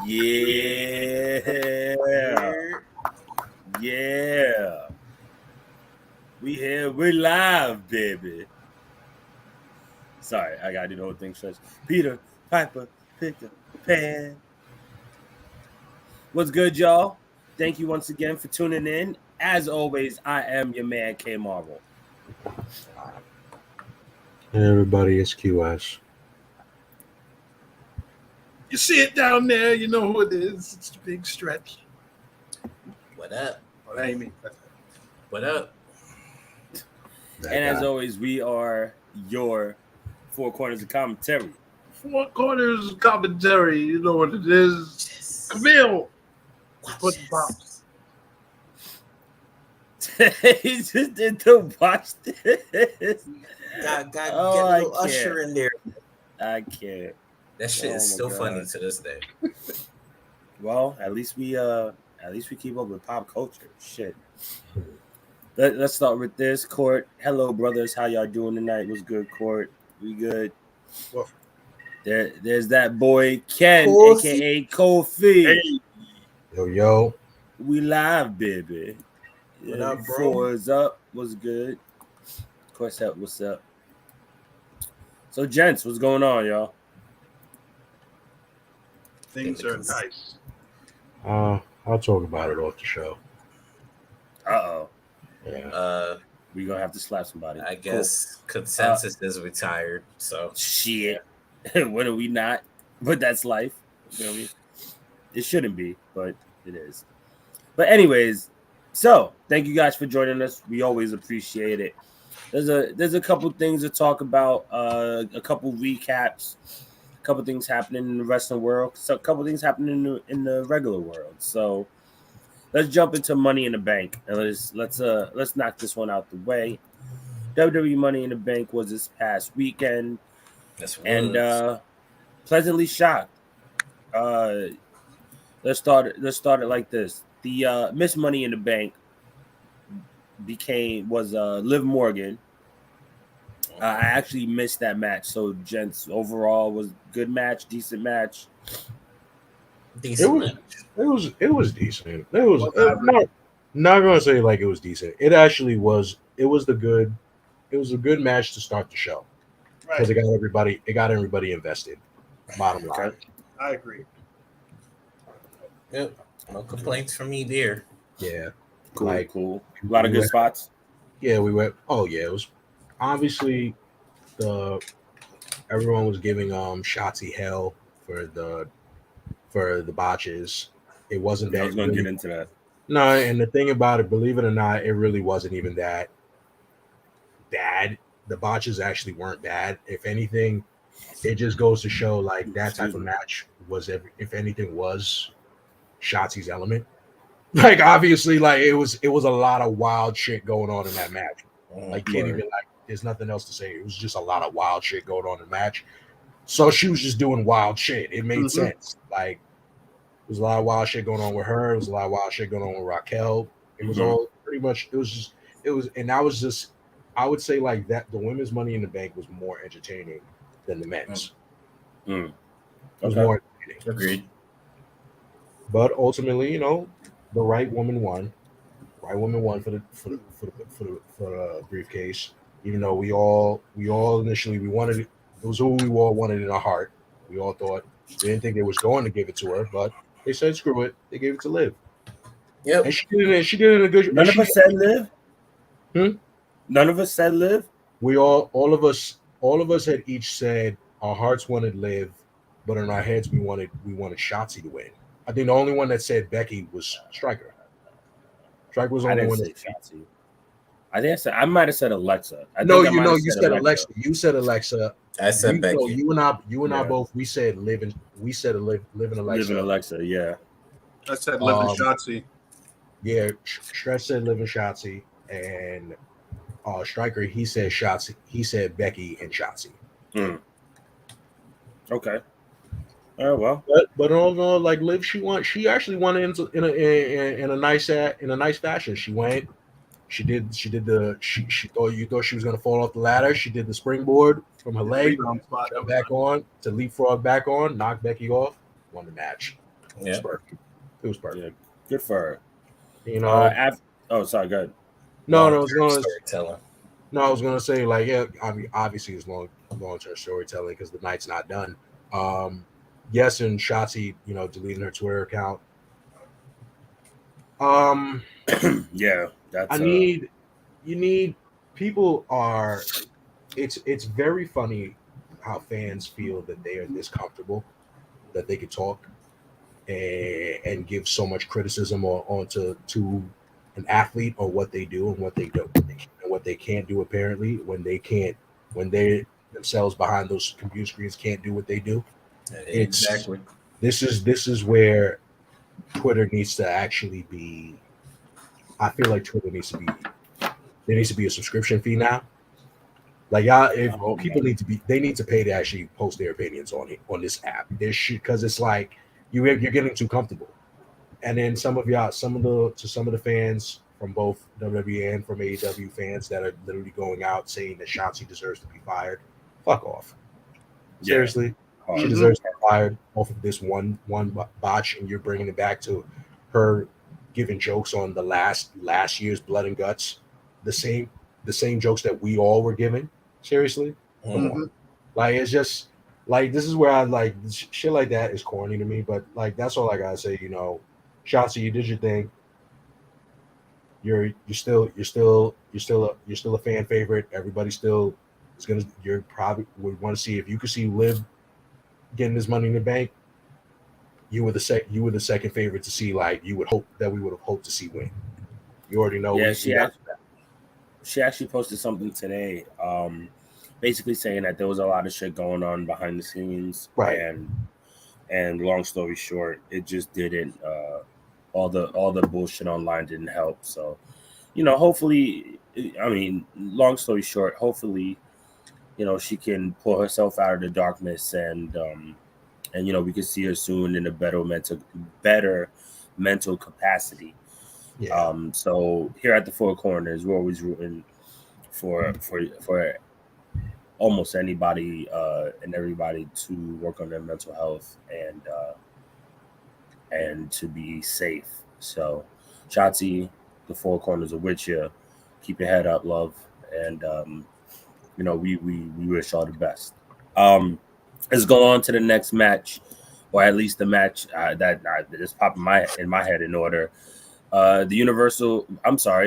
Yeah. We here. We're live, baby. Sorry, I gotta do the whole thing first. Peter, Piper, Picker, Pan. What's good, y'all? Thank you once again for tuning in. As always, I am your man, K Marvel. Hey everybody, it's QS. You see it down there, you know who it is. It's the Big Stretch. What up? Oh, that ain't me. What up? And as always, we are your Four Corners of Commentary. Four Corners Commentary, you know what it is. Yes. Camille. Put the pops. He just did the watch this. Got get a little Usher in there. I can't. That shit is still funny to this day. Well, at least we keep up with pop culture. Shit. Let's start with this. Court. Hello, brothers. How y'all doing tonight? What's good, Court? We good? Well, there's that boy Ken, Kofi. aka Kofi. hey. Yo. We live, baby. What up, bro? Fours up. What's good? Of course, what's up? So, gents, what's going on, y'all? Things are nice. I'll talk about it off the show. Uh-oh. Yeah. We're going to have to slap somebody. I guess consensus is retired. So shit. When are we not? But that's life. You know what I mean? It shouldn't be, but it is. But anyways, so thank you guys for joining us. We always appreciate it. There's a couple things to talk about, a couple recaps, a couple things happening in the wrestling world, so a couple things happening in the regular world. So let's jump into Money in the Bank and let's knock this one out the way. WWE Money in the Bank was this past weekend, and pleasantly shocked. Let's start it like this. The Miss Money in the Bank was Liv Morgan. I actually missed that match. So, gents, overall was good match, decent match. It was decent. It was not gonna say like it was decent. It actually was. It was a good match to start the show because it got everybody invested. Bottom line, Okay. I agree. Yep. No complaints from me there. Yeah. Cool. A lot of good spots. Yeah, we went. Oh yeah, it was obviously everyone was giving Shotzi hell for the botches. It wasn't that. I was going to get into that. No, and the thing about it, believe it or not, it really wasn't even that bad. The botches actually weren't bad. If anything, it just goes to show like that type of match was, if anything, was Shotzi's element. Like obviously, like it was a lot of wild shit going on in that match. Like can't even like there's nothing else to say. It was just a lot of wild shit going on in the match. So she was just doing wild shit. It made sense. Like there was a lot of wild shit going on with her. There was a lot of wild shit going on with Raquel. It was all pretty much. And I would say like that. The women's Money in the Bank was more entertaining than the men's. It was more entertaining. Agreed. But ultimately, the right woman won. Right woman won for the briefcase. Even though we all initially we wanted it. It was who we all wanted in our heart. We all thought we didn't think they was going to give it to her, but they said screw it. They gave it to Liv. Yep. And she did it in a good. None of us said Liv. None of us said Liv. We all of us had each said our hearts wanted Liv, but in our heads we wanted Shotzi to win. I think the only one that said Becky was Stryker. Stryker was the only one that said Shotzi. I might have said Alexa. You said Alexa. You said Alexa. I said Becky. You and I both. We said Liv and Alexa. Liv and Alexa. Yeah. I said Liv and Shotzi. Yeah, Stretch said Liv and Shotzi, and Stryker he said Shotzi. He said Becky and Shotzi. Okay. Oh well. But all like Liv, she actually won in a nice fashion. She went. She thought she was gonna fall off the ladder. She did the springboard from her leg, back on to leapfrog back on, knock Becky off, won the match. It was Yeah. perfect. It was perfect. Yeah, good for her. You know, Oh, sorry, go ahead. no, Long-term storytelling. I was gonna say like, yeah, I mean, obviously it's long-term storytelling because the night's not done. Yes, and Shotzi, deleting her Twitter account. Yeah, that's You need people are. It's very funny how fans feel that they are this comfortable that they could talk and give so much criticism onto to an athlete or what they do and what they do and what they can't do apparently when they themselves behind those computer screens can't do what they do. Exactly. This is where Twitter needs to actually be. I feel like Twitter needs to be. There needs to be a subscription fee now. Like y'all, if people need to be, they need to pay to actually post their opinions on this app. This shit because it's like you're getting too comfortable. And then some of the fans from both WWE and from AEW fans that are literally going out saying that Shotzi deserves to be fired. Fuck off. Seriously, she deserves to be fired off of this one botch, and you're bringing it back to her giving jokes on the last year's Blood and Guts, the same jokes that we all were giving. Seriously, come on. Like it's just like this is where I like shit like that is corny to me. But like that's all I gotta say. Shotzi, you did your thing. You're still a fan favorite. Everybody still is gonna. You're probably would want to see if you could see Liv getting this Money in the Bank. You were the second favorite to see. Like you would hope that we would have hoped to see win. You already know. Yeah, she actually posted something today, basically saying that there was a lot of shit going on behind the scenes, right? And long story short, it just didn't. All the bullshit online didn't help. So, hopefully, I mean, long story short, hopefully, she can pull herself out of the darkness and we can see her soon in a better mental capacity. Yeah. So here at the Four Corners, we're always rooting for almost anybody and everybody to work on their mental health and to be safe. So, Shotzi, the Four Corners are with you. Keep your head up, love, and we wish all the best. Let's go on to the next match, or at least the match that just popped in my head in order. The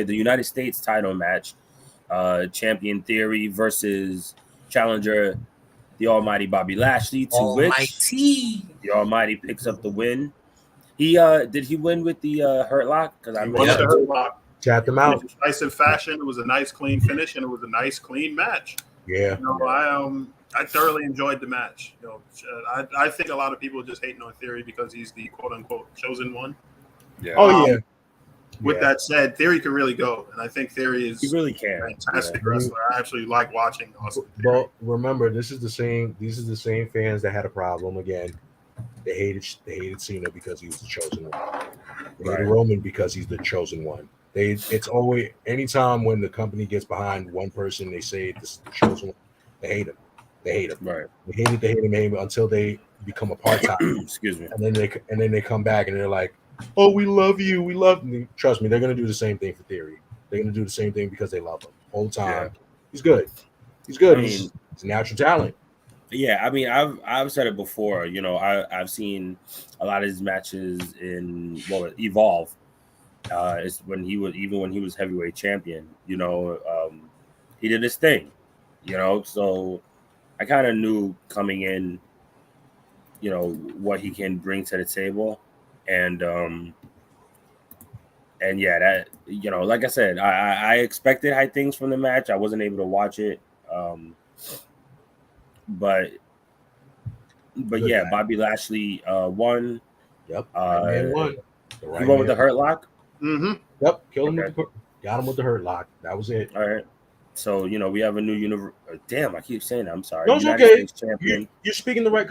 United States title match, Champion Theory versus challenger, the Almighty Bobby Lashley, which the Almighty picks up the win. He did he win with the Hurt Lock? Because I won with the Hurt Lock. Tapped him out. Nice in fashion. It was a nice, clean finish, and it was a nice, clean match. Yeah. I thoroughly enjoyed the match. I think a lot of people are just hating on Theory because he's the quote unquote chosen one. Yeah. Oh yeah. With that said, Theory can really go, and I think Theory is he really can. Fantastic wrestler. I actually like watching Austin Theory. But remember, this is the same. These are the same fans that had a problem again. They hated Cena because he was the chosen one. They hated Roman because he's the chosen one. It's always anytime when the company gets behind one person, they say this is the chosen one. They hate him. Right. They hate him until they become a part-time. Excuse me. And then they come back and they're like, "Oh, we love you. We love you." Trust me, they're gonna do the same thing for Theory. They're gonna do the same thing because they love him. Whole time. Yeah. He's good. He's good. He's a natural talent. Yeah, I mean, I've said it before. I've seen a lot of his matches in Evolve. It's when he was heavyweight champion. He did his thing. So I kind of knew coming in, what he can bring to the table, and yeah, that like I said, I expected high things from the match. I wasn't able to watch it, but yeah, Bobby Lashley won. Yep, won. He won with the Hurt Lock. Mm-hmm. Yep, got him with the Hurt Lock. That was it. All right. So we have a new universe. Damn, I keep saying that. I'm sorry. No, it's okay. You're speaking the right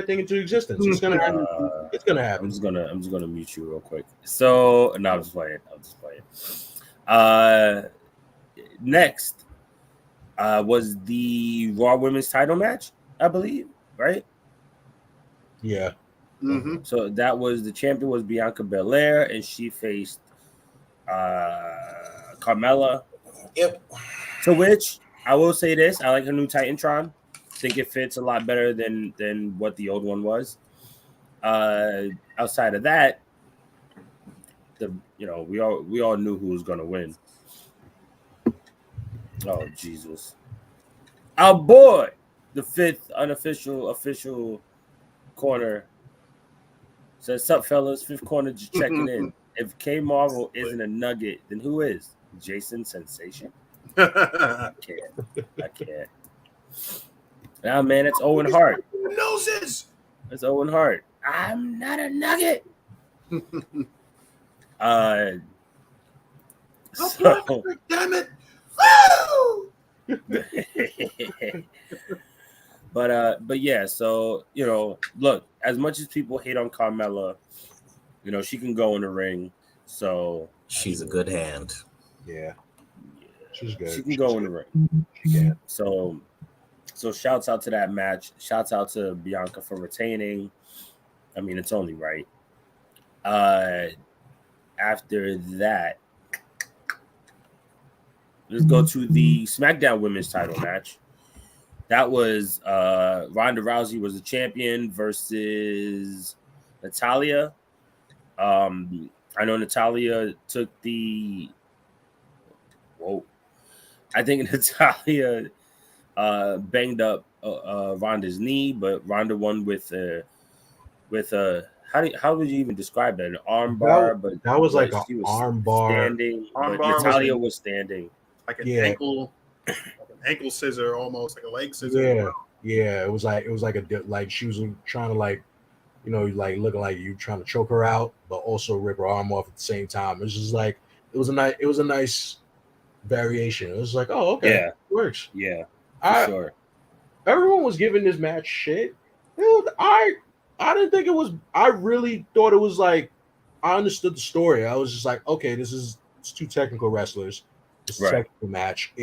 thing into existence. It's gonna happen. It's gonna happen. I'm just gonna mute you real quick. So no, I'm just playing. Next was the Raw Women's Title match, I believe. Right? Yeah. Mm-hmm. So that was the champion was Bianca Belair, and she faced Carmella. Yep. To which I will say this: I like her new Titantron. Think it fits a lot better than what the old one was. Outside of that, we all knew who was gonna win. Oh Jesus! Our boy, the fifth unofficial official corner says, "Sup, fellas? Fifth corner just checking in. If K Marvel isn't a nugget, then who is? Jason Sensation? I can't. Nah, man, it's Owen Hart. Noses. It's Owen Hart. I'm not a nugget. So, Damn it! but yeah. So look, as much as people hate on Carmella, she can go in the ring. So She's a good hand. Yeah. She's good. She can go in the ring. Yeah. So shouts out to that match. Shouts out to Bianca for retaining. I mean, it's only right. After that, let's go to the SmackDown Women's title match. That was Ronda Rousey was the champion versus Natalya. I know Natalya took the. Whoa. I think Natalya banged up Ronda's knee, but Ronda won with a how would you even describe that? An arm bar, but that was like she an was arm bar. Standing, Arm but bar Natalya was standing. Like an ankle scissor, almost like a leg scissor. Yeah. It was like she was trying to looking like you trying to choke her out, but also rip her arm off at the same time. It was just like it was a nice variation. It was like, oh, okay, Yeah, it works. Yeah, sure. Everyone was giving this match shit. Dude, I didn't think it was. I really thought it was like I understood the story. I was just like, okay, it's two technical wrestlers. It's a technical match.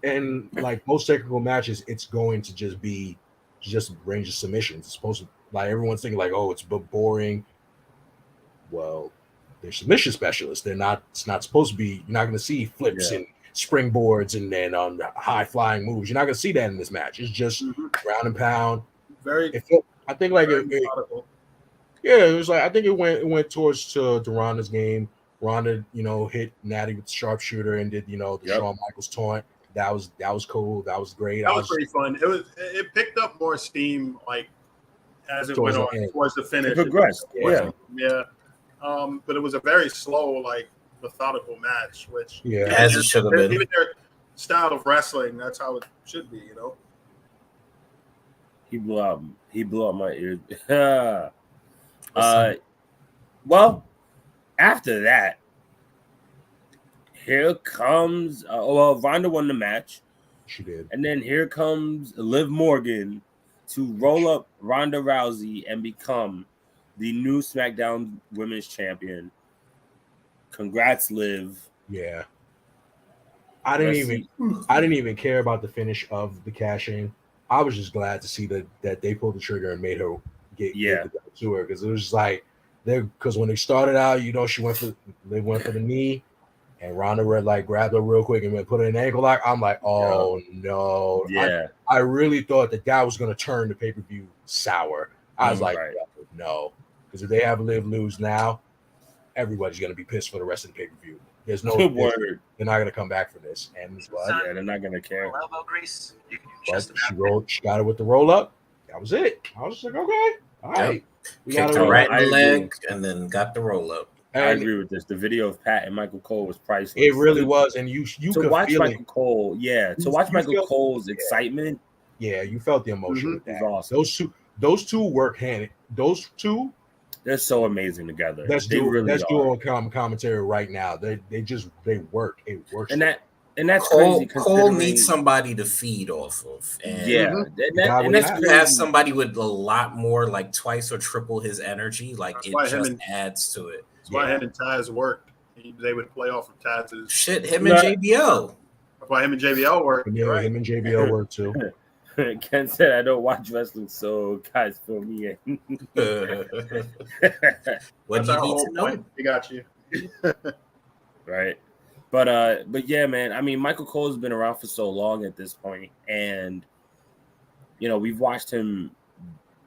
And like most technical matches, it's going to just be range of submissions. It's supposed to everyone's thinking like, oh, it's boring. Well, they're submission specialists. It's not supposed to be. You're not going to see flips and springboards and then on high flying moves. You're not going to see that in this match. It's just ground and pound. I think like it was like I think it went towards to Ronda's game. Ronda, hit Natty with the sharpshooter and did the Shawn Michaels taunt. That was cool. That was great. That was pretty fun. It picked up more steam as it went on towards the finish. It progressed. Yeah. But it was a very slow, methodical match, which as it should have been. Even their style of wrestling, that's how it should be. He blew out my ears. Well, after that, here comes Ronda won the match. She did. And then here comes Liv Morgan to roll up Ronda Rousey and become the new SmackDown Women's Champion. Congrats, Liv. Yeah. I didn't even care about the finish of the cash-in. I was just glad to see that they pulled the trigger and made her get to her, because it was just like because when they started out, she went for the knee, and Ronda grabbed her real quick and put her in an ankle lock. I'm like, oh no, I really thought that was going to turn the pay-per-view sour. I was like, no, because if they have Liv lose now, everybody's going to be pissed for the rest of the pay-per-view. There's no word. They're not going to come back for this, and they're not going to care. Elbow grease. She got it with the roll up. That was it. I was just like, okay, all right. Kicked her right in the leg and then got the roll up. I agree with this. The video of Pat and Michael Cole was priceless. It really was, and you to could watch feel Michael Cole. Yeah, to watch Michael Cole's excitement. Yeah, you felt the emotion with that. Awesome. Those two work hand. Those two, they're so amazing together. Let's do commentary right now. They work. It works. And that's Cole, crazy. Cole needs somebody to feed off of. And and that's you have somebody with a lot more, like twice or triple his energy. Like it just adds to it. That's why him and Taz worked. They would play off of Taz's shit. Him and JBL. That's why him and JBL worked. Yeah, him and JBL worked too. Ken said, "I don't watch wrestling, so guys, fill me in." What do you need to know? Point. We got you. Right. But yeah, man. I mean, Michael Cole's been around for so long at this point, and we've watched him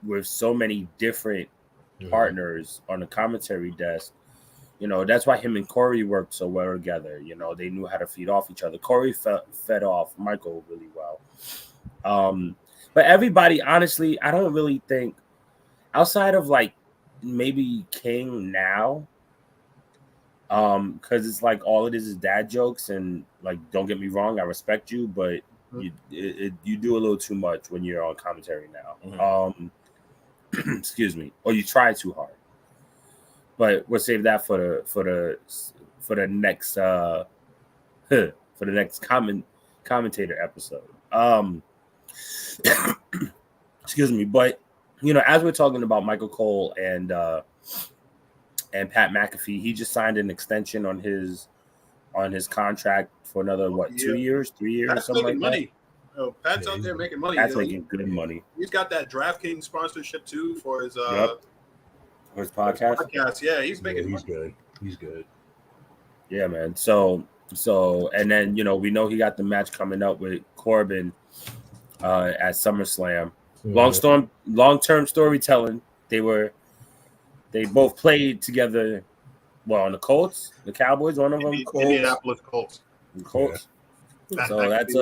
with so many different partners on the commentary desk. That's why him and Corey worked so well together. They knew how to feed off each other. Corey fed off Michael really well. But everybody, honestly, I don't really think, outside of like maybe King now, because it's like all it is dad jokes, and like, don't get me wrong, I respect you, but you do a little too much when you're on commentary now. Excuse me, or you try too hard. But we'll save that for the next commentator episode. Excuse me, but as we're talking about Michael Cole and Pat McAfee, he just signed an extension on his contract for another 2 years, 3 years, Pat's something like money. that. Oh, Pat's out there making money. Pat's making good money. He's got that DraftKings sponsorship too for his his podcast. Yeah, he's making. He's good. He's good. Yeah, man. So, and then we know he got the match coming up with Corbin at SummerSlam. Long-term storytelling. They both played together. Well, on the Colts, the Cowboys, one of them. Indianapolis Colts. Colts. Yeah. So that's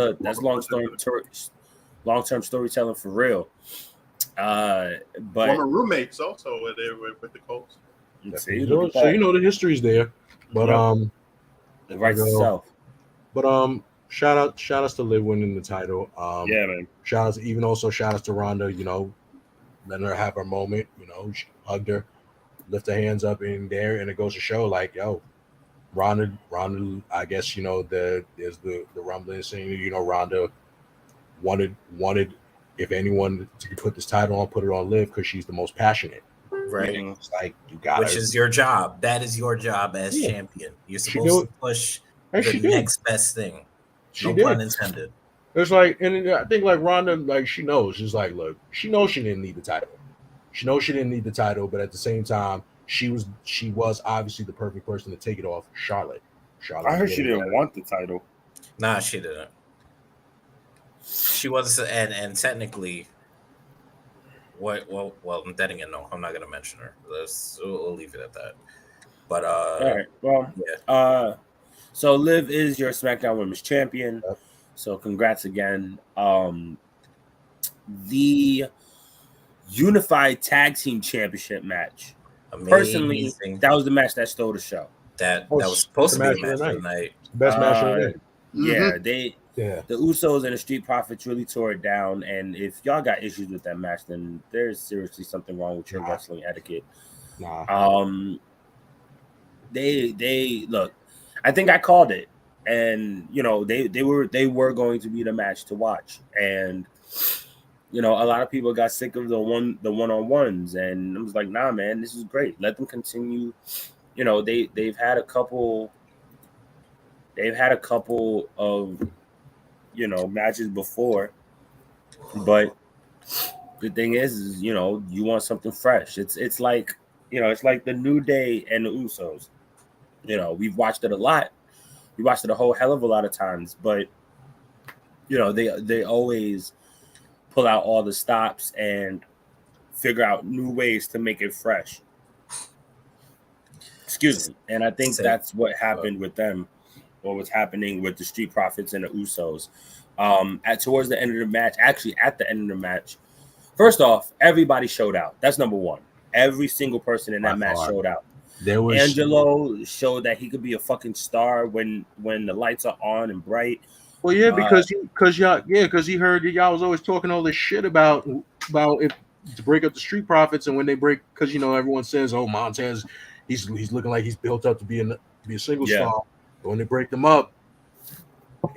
long-term storytelling for real. But former roommates also with the Colts. See, so the history's there. But it writes itself. But shout outs to Liv winning the title. Yeah, man. Shout outs to Ronda, letting her have her moment, she hugged her, lift her hands up in there, and it goes to show like, yo, Ronda, I guess, there's the rumbling saying, Ronda wanted if anyone to put this title on, put it on Liv because she's the most passionate. Right. It's like, you got Which is your job. That is your job as champion. You're supposed to push the next best thing. No pun intended. It's like, and I think like Ronda, like she knows. She's like, look, she knows she didn't need the title. She knows she didn't need the title, but at the same time, she was obviously the perfect person to take it off Charlotte. I heard she didn't want the title. Nah, she didn't. She was, and technically, well, then again, no, I'm not gonna mention her. We'll leave it at that. But all right, well, yeah. So Liv is your SmackDown Women's Champion. Yep. So congrats again. The Unified Tag Team Championship match. Amazing. Personally, that was the match that stole the show. That was supposed to be the match of the night. Best match of the night. Yeah, the Usos and the Street Profits really tore it down. And if y'all got issues with that match, then there's seriously something wrong with your wrestling etiquette. They look. I think I called it, and they were going to be the match to watch, and a lot of people got sick of the one-on-ones, and I was like, nah, man, this is great. Let them continue. They've had a couple of matches before, but the thing is you want something fresh. It's like the New Day and the Usos. We've watched it a lot. We watched it a whole hell of a lot of times, but they always pull out all the stops and figure out new ways to make it fresh. Excuse me. And I think that's what happened with them, what was happening with the Street Profits and the Usos. Towards the end of the match, actually at the end of the match, first off, everybody showed out. That's number one. Every single person in that match showed out. Angelo showed that he could be a fucking star when the lights are on and bright. Well, yeah, because he heard that y'all was always talking all this shit about if to break up the Street Profits, and when they break, because everyone says, oh, Montez, he's looking like he's built up to be a single star. But when they break them up,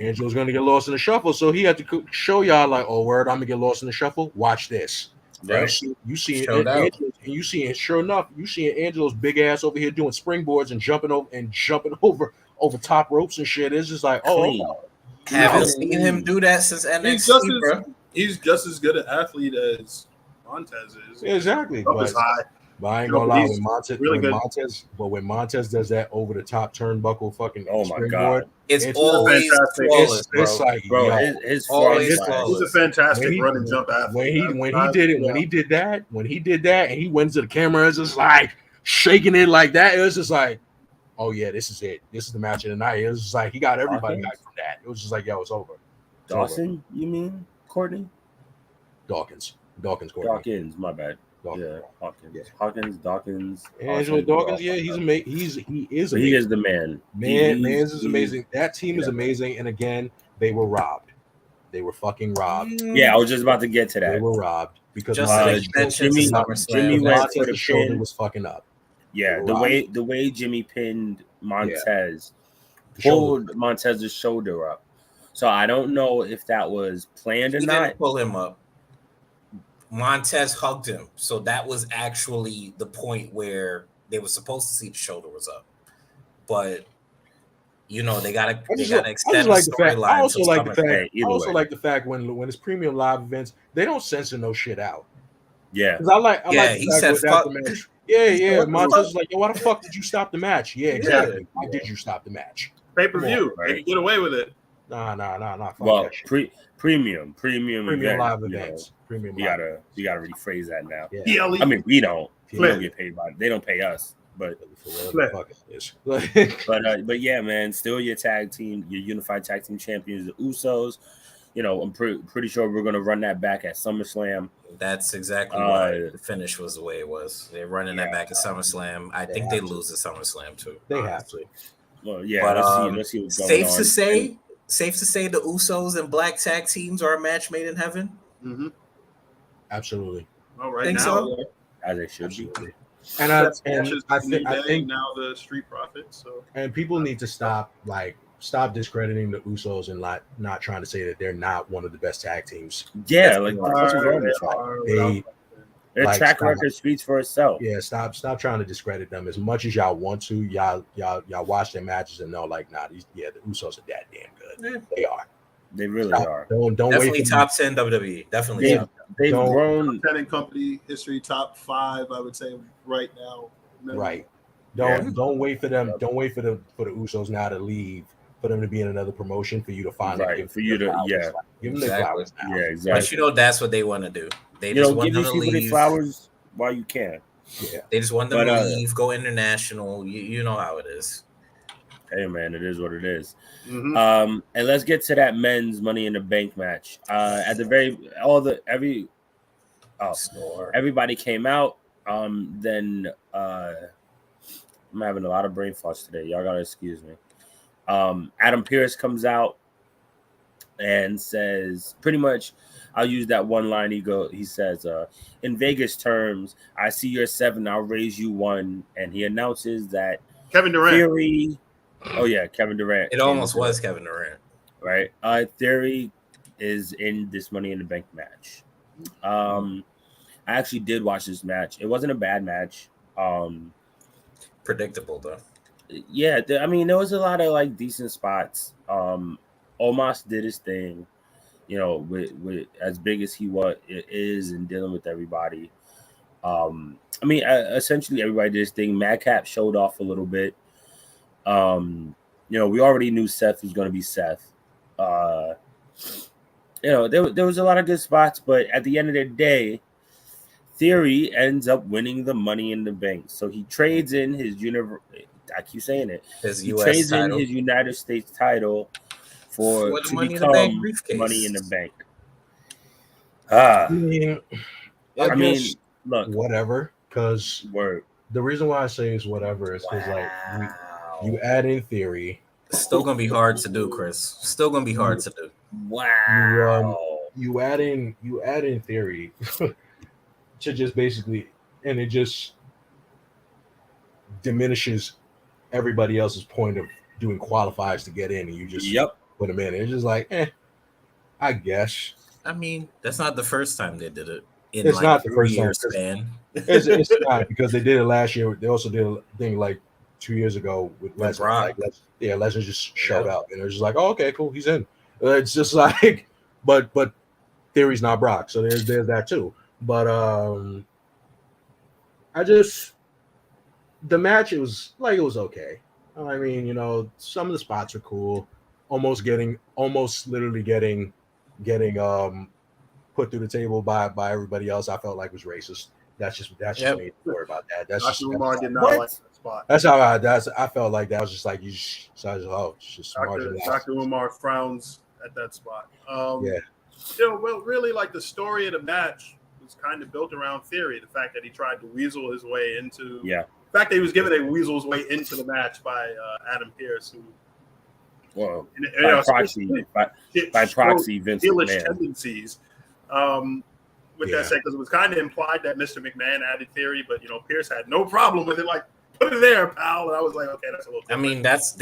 Angelo's gonna get lost in the shuffle. So he had to show y'all like, oh, word, I'm gonna get lost in the shuffle. Watch this. Right. You see it, sure enough, you see Angelo's big ass over here doing springboards and jumping over top ropes and shit. It's just like, oh, haven't seen him do that since NXT, bro. he's just as good an athlete as Montez is. Exactly. Up is high. But I ain't gonna lie, He's really good. when Montez does that over the top turnbuckle fucking springboard, it's always flawless, bro. It's like, bro, yo, his always He's a fantastic run and jump athlete. When he did that, and he went to the camera, it's just like shaking it like that. It was just like, oh yeah, this is it. This is the match of the night. It was just like he got everybody back from that. It was just like, yo, it's over. Dawson, you mean Courtney? Dawkins, Courtney. Dawkins, my bad. Dawkins. Yeah, Hawkins. Yeah. Hawkins, Dawkins. Angelo Dawkins, yeah, he is amazing. He is the man. Man's is amazing. That team is amazing. And again, they were robbed. They were fucking robbed. Yeah, I was just about to get to that. They were robbed because Jimmy went for the shoulder was fucking up. Yeah, the way Jimmy pinned Montez pulled Montez's shoulder up. So I don't know if that was planned or not. Didn't pull him up. Montez hugged him, so that was actually the point where they were supposed to see the shoulder was up. But they gotta extend the storyline. I also like the fact when it's premium live events, they don't censor no shit out. Yeah, he said fuck. Yeah. Montez was like, yo, why the fuck did you stop the match? Yeah, exactly. Why did you stop the match? Pay-per-view. Right? They can get away with it. Nah. Well, premium live events. Premium. You gotta rephrase that now. Yeah. I mean, we don't get paid by it. They don't pay us, but but yeah, man. Still your tag team, your unified tag team champions, the Usos. I'm pretty sure we're gonna run that back at SummerSlam. That's exactly why the finish was the way it was. They're running that back at SummerSlam. I think they lose at SummerSlam too. They have to. Well, yeah. But, let's see what's going on. Safe to say the Usos and black tag teams are a match made in heaven. Mm-hmm. Absolutely. All right, think now, so? As they should be. And I think now the Street Profits. So and people need to stop discrediting the Usos and not trying to say that they're not one of the best tag teams. Yeah, their track record speaks for itself. Yeah, stop trying to discredit them as much as y'all want to. Y'all watch their matches and know like, the Usos are that damn good. Yeah. They are. They really are. Don't definitely wait top 10 WWE. Definitely. They've grown. 10 in company history, top 5, I would say right now. Right. Don't wait for them. Don't wait for the Usos now to leave. For them to be in another promotion, for you to find give them the flowers now. Yeah, exactly. But that's what they want to do. They just want them to leave. The flowers while you can. Yeah, they just want them to leave, go international. You know how it is. Hey man, it is what it is. Mm-hmm. And let's get to that men's Money in the Bank match. At the everybody came out. Then I'm having a lot of brain farts today. Y'all gotta excuse me. Adam Pearce comes out and says pretty much, I'll use that one line. He says, in Vegas terms, I see you're 7, I'll raise you 1. And he announces that Kevin Durant. Theory. Oh yeah, Kevin Durant. It almost was Kevin Durant. Right. Theory is in this Money in the Bank match. I actually did watch this match. It wasn't a bad match. Predictable though. Yeah, there was a lot of decent spots. Omos did his thing, with as big as he is and dealing with everybody. Essentially everybody did his thing. Madcap showed off a little bit. We already knew Seth was going to be Seth. There was a lot of good spots, but at the end of the day, Theory ends up winning the Money in the Bank. So he trades in his I keep saying it. He trades in his United States title to become Money in the Bank. Look, whatever. Because the reason why I say is whatever is because you add in Theory. It's still gonna be hard to do, Chris. Still gonna be hard to do. Wow. You add in Theory to just basically, and it just diminishes everybody else's point of doing qualifiers to get in, and you just put them in. It's just like, I guess. That's not the first time they did it. It's not the first time. Span. It's not, because they did it last year. They also did a thing 2 years ago with Lesnar. Lesnar just showed up, and it was just like, oh, okay, cool, he's in. It's just but Theory's not Brock, so there's that too. But the match, it was okay. I mean, some of the spots are cool. Almost literally getting put through the table by everybody else. I felt like was racist. That's just Yep. me. Don't worry about that. Dr. Umar did not What? like that spot. That's how I felt like that was just like it's just marginalized. Dr. Umar frowns at that spot. Yeah. Well, really, like the story of the match was kind of built around Theory. The fact that he tried to weasel his way into. Yeah. The fact that he was given a weasel's way into the match by Adam Pearce, who. Well, by proxy, Vince McMahon. Tendencies. With that said, because it was kind of implied that Mr. McMahon added Theory, but Pearce had no problem with it. Like, put it there, pal. And I was like, okay, that's a little. I mean, that's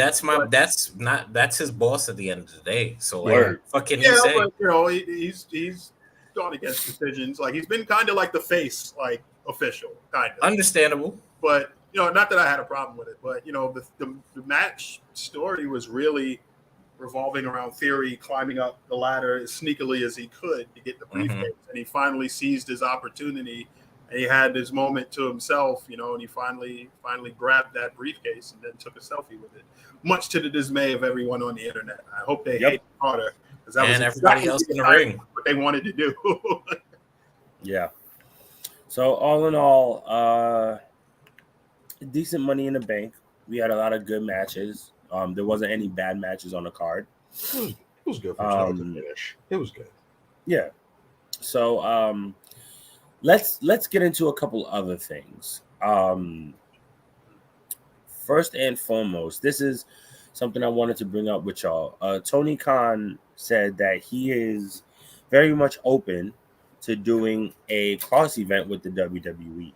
his boss at the end of the day. So like, Word. what can he say? But he's gone against decisions. Like he's been kind of like the face, like official, kind of Understandable. But not that I had a problem with it, but the match story was really revolving around Theory climbing up the ladder as sneakily as he could to get the briefcase, and he finally seized his opportunity, and he had his moment to himself, and he finally grabbed that briefcase and then took a selfie with it, much to the dismay of everyone on the internet. I hope they hate harder because that was everybody else in the ring what they wanted to do. Yeah. So all in all, decent Money in the Bank. We had a lot of good matches. There wasn't any bad matches on the card. It was good from start to finish. It was good. Yeah. So let's get into a couple other things. First and foremost, this is something I wanted to bring up with y'all. Tony Khan said that he is very much open to doing a cross event with the WWE.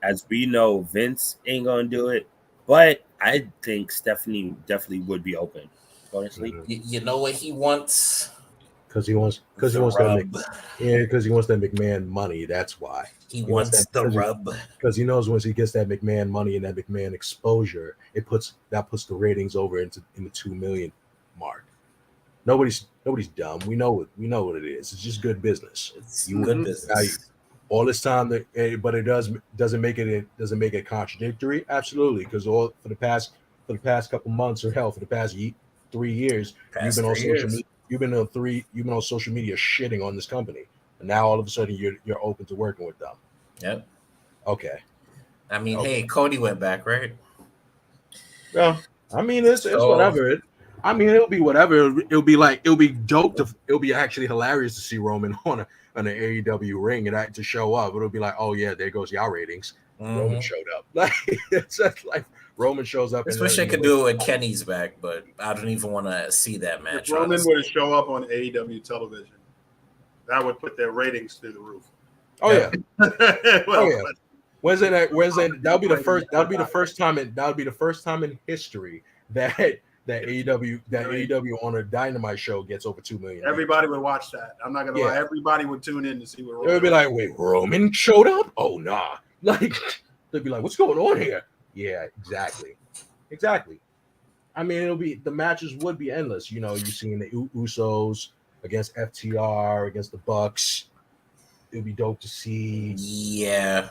As we know, Vince ain't gonna do it, but I think Stephanie definitely would be open. Honestly, you know what he wants? Because he wants that McMahon money. That's why he wants the rub. Because he knows once he gets that McMahon money and that McMahon exposure, it puts the ratings over into the 2 million mark. Nobody's dumb. We know what it is. It's just good business. It's good business. All this time, but it doesn't make it contradictory. Absolutely, because for the past couple months, or hell, for the past 3 years, you've been on social media shitting on this company, and now all of a sudden you're open to working with them. Yep. Okay. I mean, hey, Cody went back, right? Yeah. I mean, it's whatever. It'll be whatever. It'll be dope. It'll be actually hilarious to see Roman on an AEW ring and to show up. It'll be like, oh yeah, there goes y'all ratings. Roman showed up. Like it's just like Roman shows up. I wish they could do it with Kenny's back, but I don't even want to see that match. If Roman were to show up on AEW television, that would put their ratings through the roof. Oh yeah. Wednesday. That'll be the first time in history that AEW on a Dynamite show gets over 2 million. Everybody would watch that. I'm not gonna lie. Everybody would tune in to see what Roman. They'd be like, "Wait, Roman showed up? Oh nah!" Like they'd be like, "What's going on here?" Yeah, exactly. I mean, the matches would be endless. You're seeing the Usos against FTR against the Bucks. It'd be dope to see. Yeah,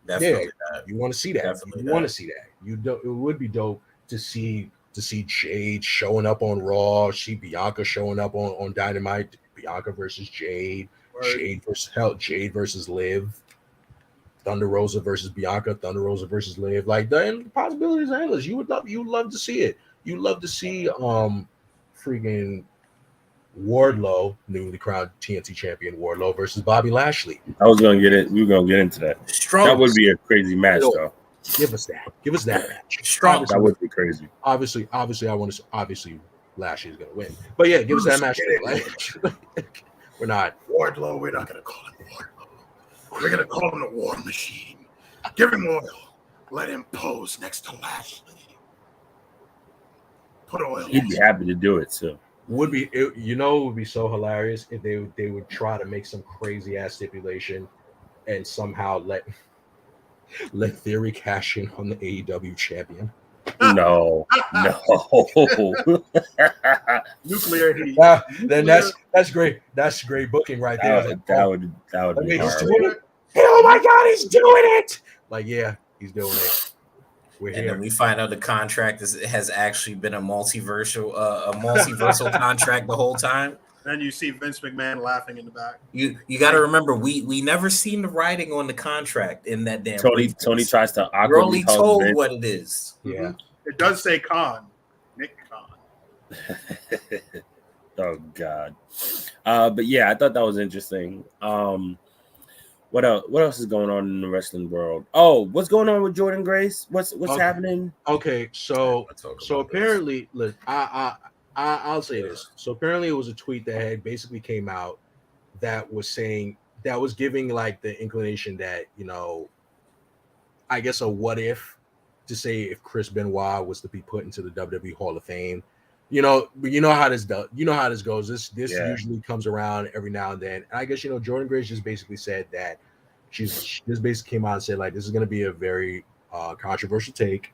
definitely. Yeah, you want to see that. Definitely you want to see that. It would be dope to see Jade showing up on Raw, see Bianca showing up on Dynamite, Bianca versus Jade, Jade versus Liv, Thunder Rosa versus Bianca, Thunder Rosa versus Liv. Like the possibilities are endless. You would love to see it. You love to see freaking Wardlow, newly crowned TNT champion Wardlow versus Bobby Lashley. I was gonna get it. We were gonna get into that. Strong. That would be a crazy match, though. Give us that match. Strong. That would be crazy. Obviously, Lashley is gonna win. But yeah, give us that match. We're not Wardlow. We're not gonna call him Wardlow. We're gonna call him the War Machine. Give him oil. Let him pose next to Lashley. Put oil. He'd be happy to do it too. It would be so hilarious if they would try to make some crazy ass stipulation and somehow let Theory cash in on the AEW champion. No. Nuclear heat. Then that's great. That's great booking right there. That would be he's hard. doing it. Oh my God, he's doing it! Like, yeah, he's doing it. We're And here. then we find out the contract has actually been a multiversal contract the whole time. Then you see Vince McMahon laughing in the back. You got to remember, we never seen the writing on the contract in that damn. Tony tries to awkwardly. We're only told Vince. what it is. Yeah, it does say Khan, Nick Khan. Oh God. But yeah, I thought that was interesting. What else? What else is going on in the wrestling world? Oh, what's going on with Jordan Grace? What's happening? Okay, so apparently, this. look, I'll say this. So apparently, it was a tweet that had basically came out that was saying that was giving like the inclination that, you know, I guess a what if to say if Chris Benoit was to be put into the WWE Hall of Fame. You know how this does. You know how this goes. This usually comes around every now and then. And I guess, you know, Jordan Grace just basically said that she just basically came out and said, like, this is going to be a very controversial take,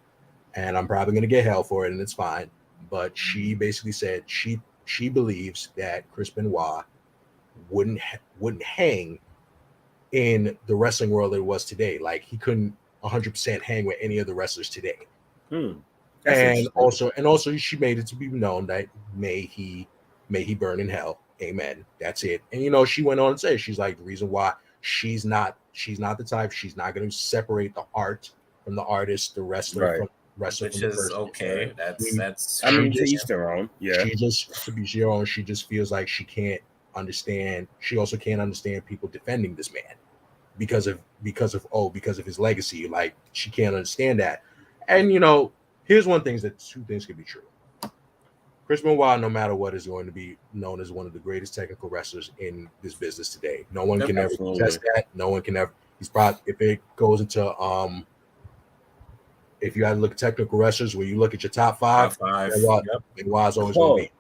and I'm probably going to get hell for it, and it's fine. But she basically said she believes that Chris Benoit wouldn't hang in the wrestling world that it was today. Like, he couldn't 100% hang with any of the wrestlers today. And also she made it to be known that may he burn in hell. Amen. That's it. And, you know, she went on and said, she's like, the reason why she's not the type, she's not going to separate the art from the artist, the wrestler from wrestler. Which from is the person. okay. That's I mean, to each their own. Yeah. She just, to be her own, she just feels like she can't understand. She also can't understand people defending this man because of his legacy. Like, she can't understand that. And, you know, here's two things can be true. Chris Benoit, no matter what, is going to be known as one of the greatest technical wrestlers in this business today. No one can ever contest that. No one can ever. He's probably, if it goes into if you had to look at technical wrestlers, where you look at your top five, Benoit's always going to be.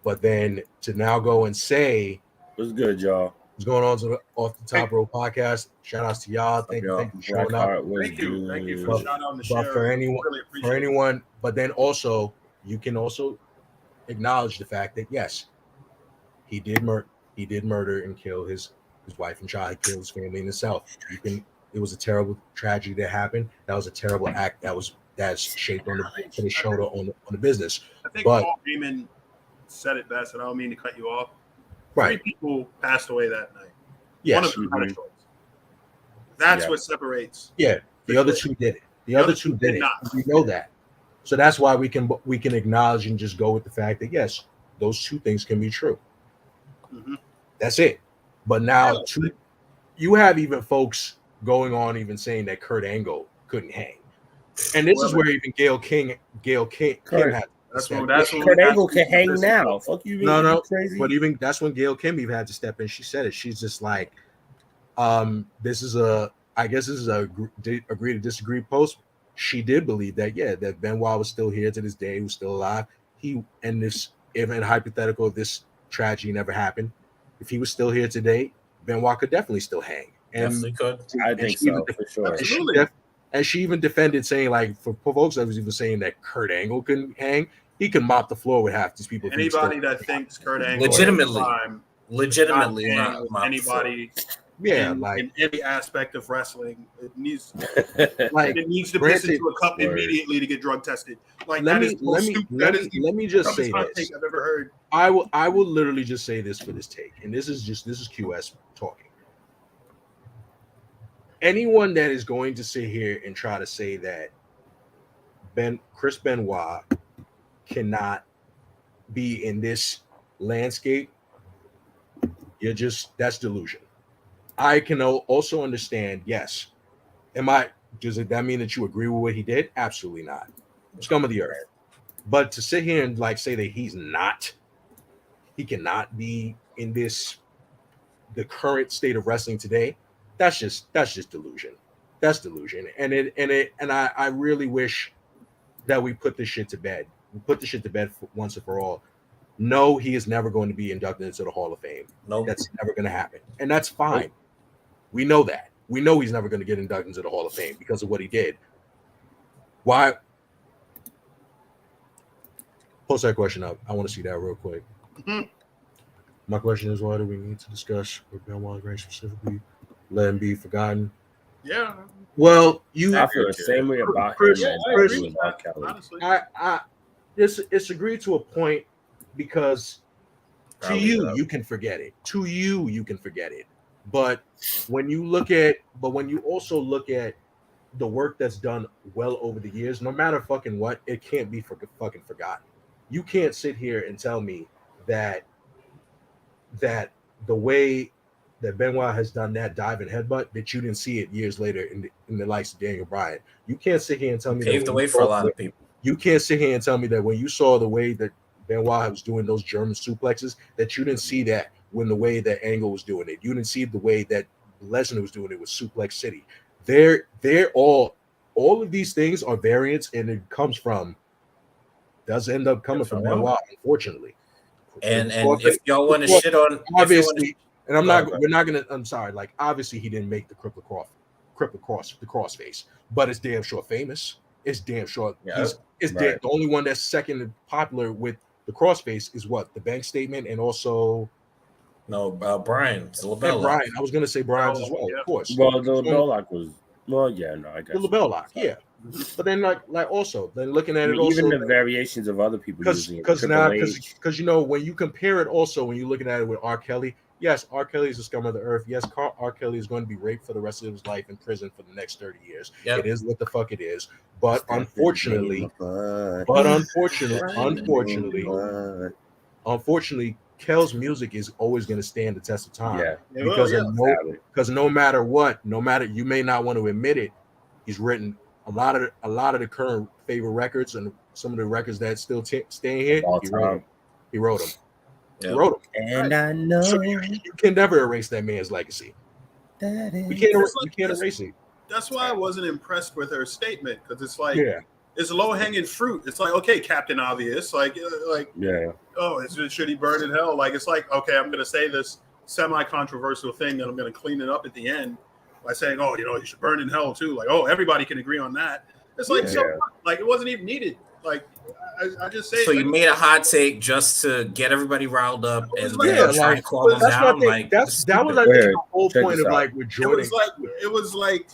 But then to now go and say, what's good, y'all? What's going on to the Off the Top Rope podcast? Shout outs to y'all. Thank you for showing up. Thank you for shouting out the show. For anyone, but then also you can also acknowledge the fact that yes, he did murder and kill his wife and child. He killed his family and himself. It was a terrible tragedy that happened. That was a terrible act. That's shaped on the shoulder on the business. I think Paul Heyman said it best, and I don't mean to cut you off. Right. 3 people passed away that night. Yes. One of them had a choice. That's what separates. Yeah. The other two did it. The other two did it. We know that. So that's why we can acknowledge and just go with the fact that yes, those two things can be true. Mm-hmm. That's it. But now you have even folks going on even saying that Kurt Angle couldn't hang. And this is where even Gail Kim had. Kurt Angle can hang now. Fuck you. No, crazy. But even that's when Gail Kim even had to step in. She said it. She's just like, this is a agree to disagree post. She did believe that that Benoit was still here to this day. He was still alive. Even hypothetical, if this tragedy never happened, if he was still here today, Benoit could definitely still hang. Definitely could. I think so, for sure. Absolutely. And she even defended, saying, like, for folks that was even saying that Kurt Angle couldn't hang, he can mop the floor with half these people. Anybody that thinks Kurt Angle legitimately not anybody. Yeah, in any aspect of wrestling, it needs like it needs to piss into a cup immediately to get drug tested. Like let me just say this. I've ever heard. I will literally just say this for this take, and this is QS talking. Anyone that is going to sit here and try to say that Chris Benoit cannot be in this landscape, that's delusion. I can also understand, yes. Does that mean that you agree with what he did? Absolutely not. Scum of the earth. But to sit here and like say that he cannot be in the current state of wrestling today, that's just delusion. That's delusion. And I really wish that we put this shit to bed. We put this shit to bed once and for all. No, he is never going to be inducted into the Hall of Fame. Nope. That's never going to happen. And that's fine. Nope. We know that. We know he's never going to get inducted into the Hall of Fame because of what he did. Why Post that question up. I want to see that real quick. Mhm. My question is, why do we need to discuss with Benoit Gray specifically? Let him be forgotten. Yeah. Well, I feel the same way about Chris, him Yeah, as I I agree do with about that, Kelly. honestly. it's agreed to a point because to you can forget it. To you can forget it. But when you also look at the work that's done well over the years, no matter fucking what, it can't be fucking forgotten. You can't sit here and tell me that the way that Benoit has done that dive and headbutt, that you didn't see it years later in the likes of Daniel Bryan. You can't sit here and tell me Paved the way for a lot of people. You can't sit here and tell me that when you saw the way that Benoit was doing those German suplexes, that you didn't see that when the way that Angle was doing it. You didn't see the way that Lesnar was doing it with Suplex City. They're all of these things are variants, and it does end up coming from Benoit, unfortunately. And if y'all want to shit on, obviously, and we're not gonna. I'm sorry. Like, obviously, he didn't make the the crossface, but it's damn sure famous. It's damn sure the only one that's second popular with the crossface is what, the bank statement, and also Brian, the and LaBelle Brian. lock. I was gonna say Brian's as well, of course. Well, the LaBelle lock was I guess the LaBelle lock, yeah. But then also then looking at it also, even the variations of other people using it, because you know, when you compare it also, when you're looking at it with R. Kelly, yes, R. Kelly is the scum of the earth. Yes, R. Kelly is going to be raped for the rest of his life in prison for the next 30 years. Yep. It is what the fuck it is. But unfortunately, Kel's music is always going to stand the test of time. Yeah. Because no matter what, you may not want to admit it, he's written a lot of the current favorite records, and some of the records that still staying here. He wrote them. Yep. He wrote them. And I know so you can never erase that man's legacy. We can't erase it. That's why I wasn't impressed with her statement, because it's like, it's low hanging fruit. It's like, okay, Captain Obvious, should he burn in hell? Like, it's like, okay, I'm gonna say this semi-controversial thing that I'm gonna clean it up at the end by saying, oh, you should burn in hell too. Like, oh, everybody can agree on that. It's like, like, it wasn't even needed. Like, I just say. So you made a hot take just to get everybody riled up and try and calm them down. Like, that was the whole point of like with Jordan. It was like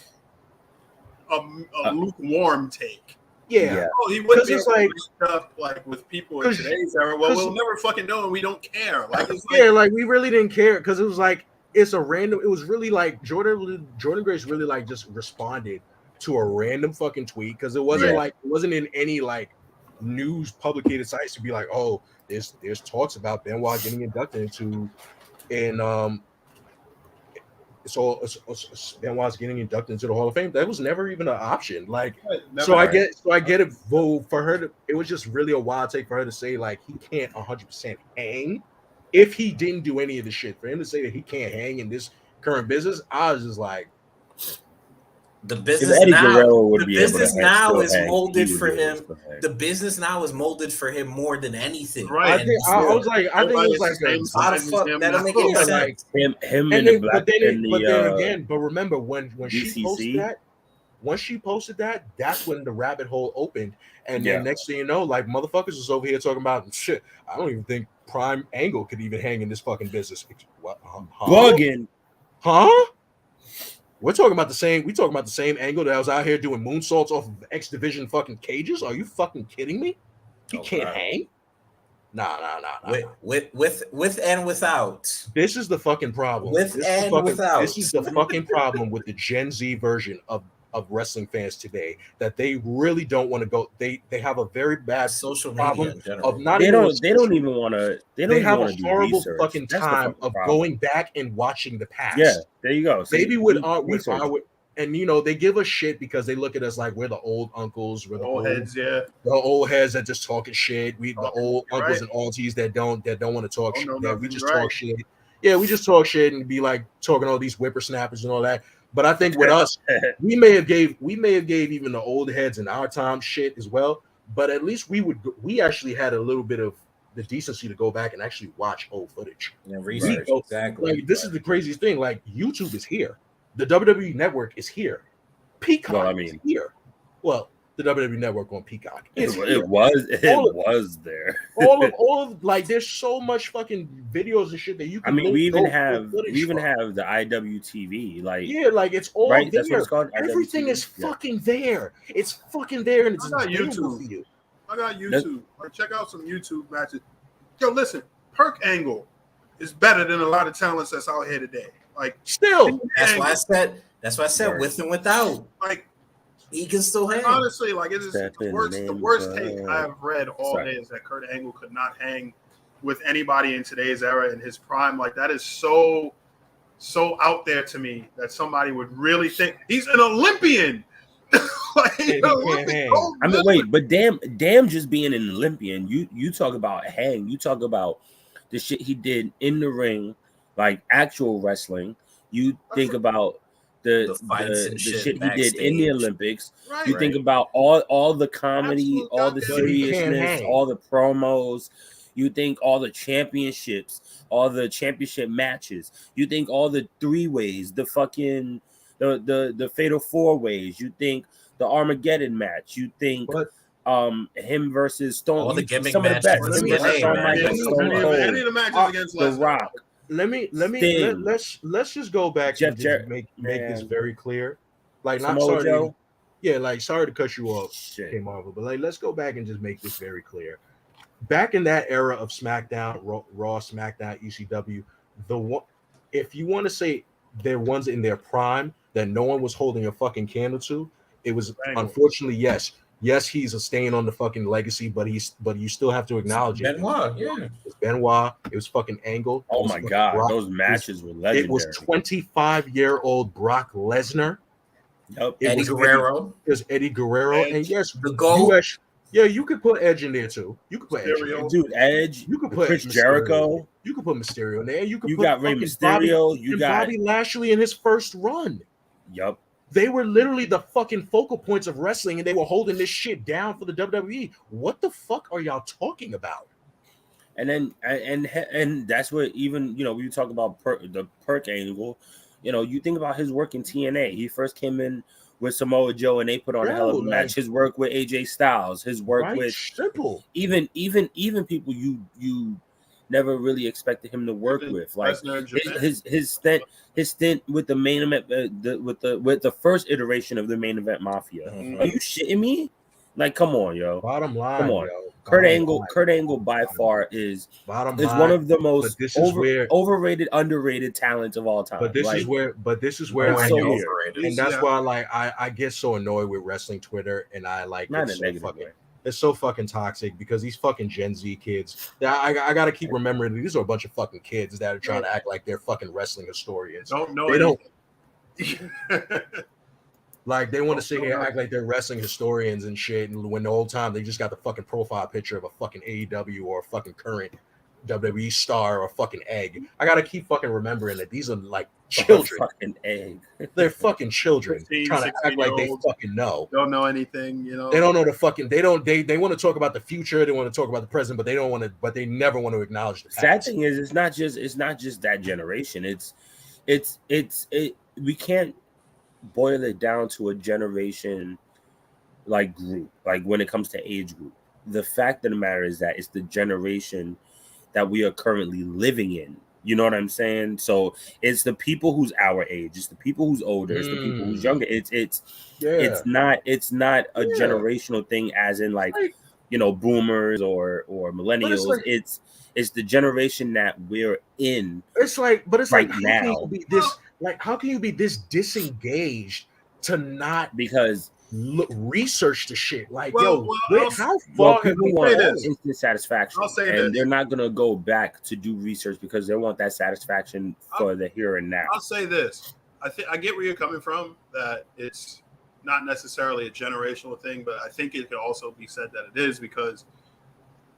a lukewarm take. Yeah. Oh, he wouldn't be able to stuff like with people in today's era. Well, we'll never fucking know, and we don't care. Like, it's like we really didn't care, because it was like, it's a random. It was really like Jordan Grace really like just responded to a random fucking tweet, because it wasn't in any like news publicated sites to be like, oh, there's talks about Benoit getting inducted into, and Benoit's getting inducted into the Hall of Fame. That was never even an option. Like, I get it. For her, it was just really a wild take for her to say like he can't 100% hang if he didn't do any of the shit. For him to say that he can't hang in this current business, I was just like, the business now is molded for him. The business now is molded for him more than anything. Right. I think it was like that'll make any sense. Like, him and the black but remember when she posted that, that's when the rabbit hole opened. And then next thing you know, like, motherfuckers was over here talking about shit. I don't even think Prime Angle could even hang in this fucking business. What? Bugging. Huh? We're talking about the same Angle that was out here doing moonsaults off of X Division fucking cages. Are you fucking kidding me? He can't hang. Nah. With and without. This is the fucking problem. This is the fucking problem with the Gen Z version of wrestling fans today, that they really don't want to go. They have a very bad social problem media in general. of not. They don't even want to. They have a horrible fucking time of going back and watching the past. Yeah, there you go. Maybe and they give us shit because they look at us like we're the old uncles, we're the old heads, the old heads that just talking shit. We the old uncles and aunties that don't want to talk shit. We just talk shit. Yeah, we just talk shit and be like talking all these whippersnappers and all that. But I think with us, we may have gave even the old heads in our time shit as well. But at least we actually had a little bit of the decency to go back and actually watch old footage. Yeah, research. Exactly. Like, this is the craziest thing. Like, YouTube is here. The WWE Network is here. Peacock is here. Well, the WWE Network on Peacock. It here. was there. all of like there's so much fucking videos and shit that you can we even have the IWTV, like like it's all right. there. That's what it's called. Everything IWTV? is fucking there. It's fucking there, and it's I got available YouTube. for you. I got YouTube. Like, check out some YouTube matches. Yo, listen, Perk Angle is better than a lot of talents that's out here today. Like, still, that's why I said Right. with and without. Like, he can still hang. honestly, like it is the worst take I've read all day is that Kurt Angle could not hang with anybody in today's era in his prime. Like, that is so out there to me that somebody would really think he's an Olympian. Like, wait, but damn, just being an Olympian, you talk about hang, you talk about the shit he did in the ring, like actual wrestling. You think about the shit he did in the Olympics. Right. You think about all the comedy, Absolutely. all the seriousness, all the promos. You think all the championships, all the championship matches. You think all the 3-ways, the fucking the fatal 4-ways. You think the Armageddon match. You think him versus Stone. All the gimmick some matches. Of the best. Any of the matches against The Rock. Let's just go back and just make this very clear. Like, not sorry. Like, sorry to cut you off, K Marvel, but like, let's go back and just make this very clear. Back in that era of SmackDown, Raw, SmackDown, ECW, if you want to say they're ones in their prime that no one was holding a fucking candle to, it was unfortunately yes, he's a stain on the fucking legacy, but you still have to acknowledge it. Benoit, yeah. It's Benoit. It was fucking Angle. Oh my god, Brock. Those matches were legendary. It was 25-year-old Brock Lesnar. Yep. Eddie Guerrero. There's Eddie Guerrero, Edge. and yes, the GOAT. You could put Edge in there too. You could put Edge. Dude, Edge. You could put Chris Mysterio. Jericho. You could put Mysterio in there. You got Rey Mysterio. You got Bobby Lashley in his first run. Yep. They were literally the fucking focal points of wrestling, and they were holding this shit down for the WWE. What the fuck are y'all talking about? And then and that's what even we talk about the Perk Angle. You think about his work in TNA. He first came in with Samoa Joe, and they put on a hell of a match. His work with AJ Styles, his work with even people you never really expected him to work with, like his stint with the main event, with the first iteration of the main event Mafia. Are you shitting me? Like, come on, yo. Bottom line, come on. Yo. Kurt Angle by far is one of the most overrated, underrated talents of all time. But this is where it's so weird. And that's why, like, I get so annoyed with wrestling Twitter, and I like not in a negative way. It's so fucking toxic because these fucking Gen Z kids. I gotta keep remembering that these are a bunch of fucking kids that are trying to act like they're fucking wrestling historians. They don't. Like, they want to sit here and act like they're wrestling historians and shit, and when the whole time they just got the fucking profile picture of a fucking AEW or a fucking current WWE star or a fucking egg. I gotta keep fucking remembering that these are like children. Fucking egg. They're fucking children 15, trying to act like they fucking know. Don't know anything, They don't know the fucking. They want to talk about the future. They want to talk about the present, but they don't want to. But they never want to acknowledge the past. Sad thing is, it's not just that generation. We can't boil it down to a generation like group, like when it comes to age group. The fact of the matter is that it's the generation that we are currently living in. You know what I'm saying? So it's the people who's our age, it's the people who's older, it's the people who's younger. It's not a generational thing as in like boomers or millennials. It's the generation that we're in. It's like now. How can you be this disengaged to not because research the shit? Like, how far people want instant satisfaction, I'll say and this. they're not gonna go back to do research because they want that satisfaction for the here and now. I'll say this. I get where you're coming from, that it's not necessarily a generational thing, but I think it could also be said that it is because,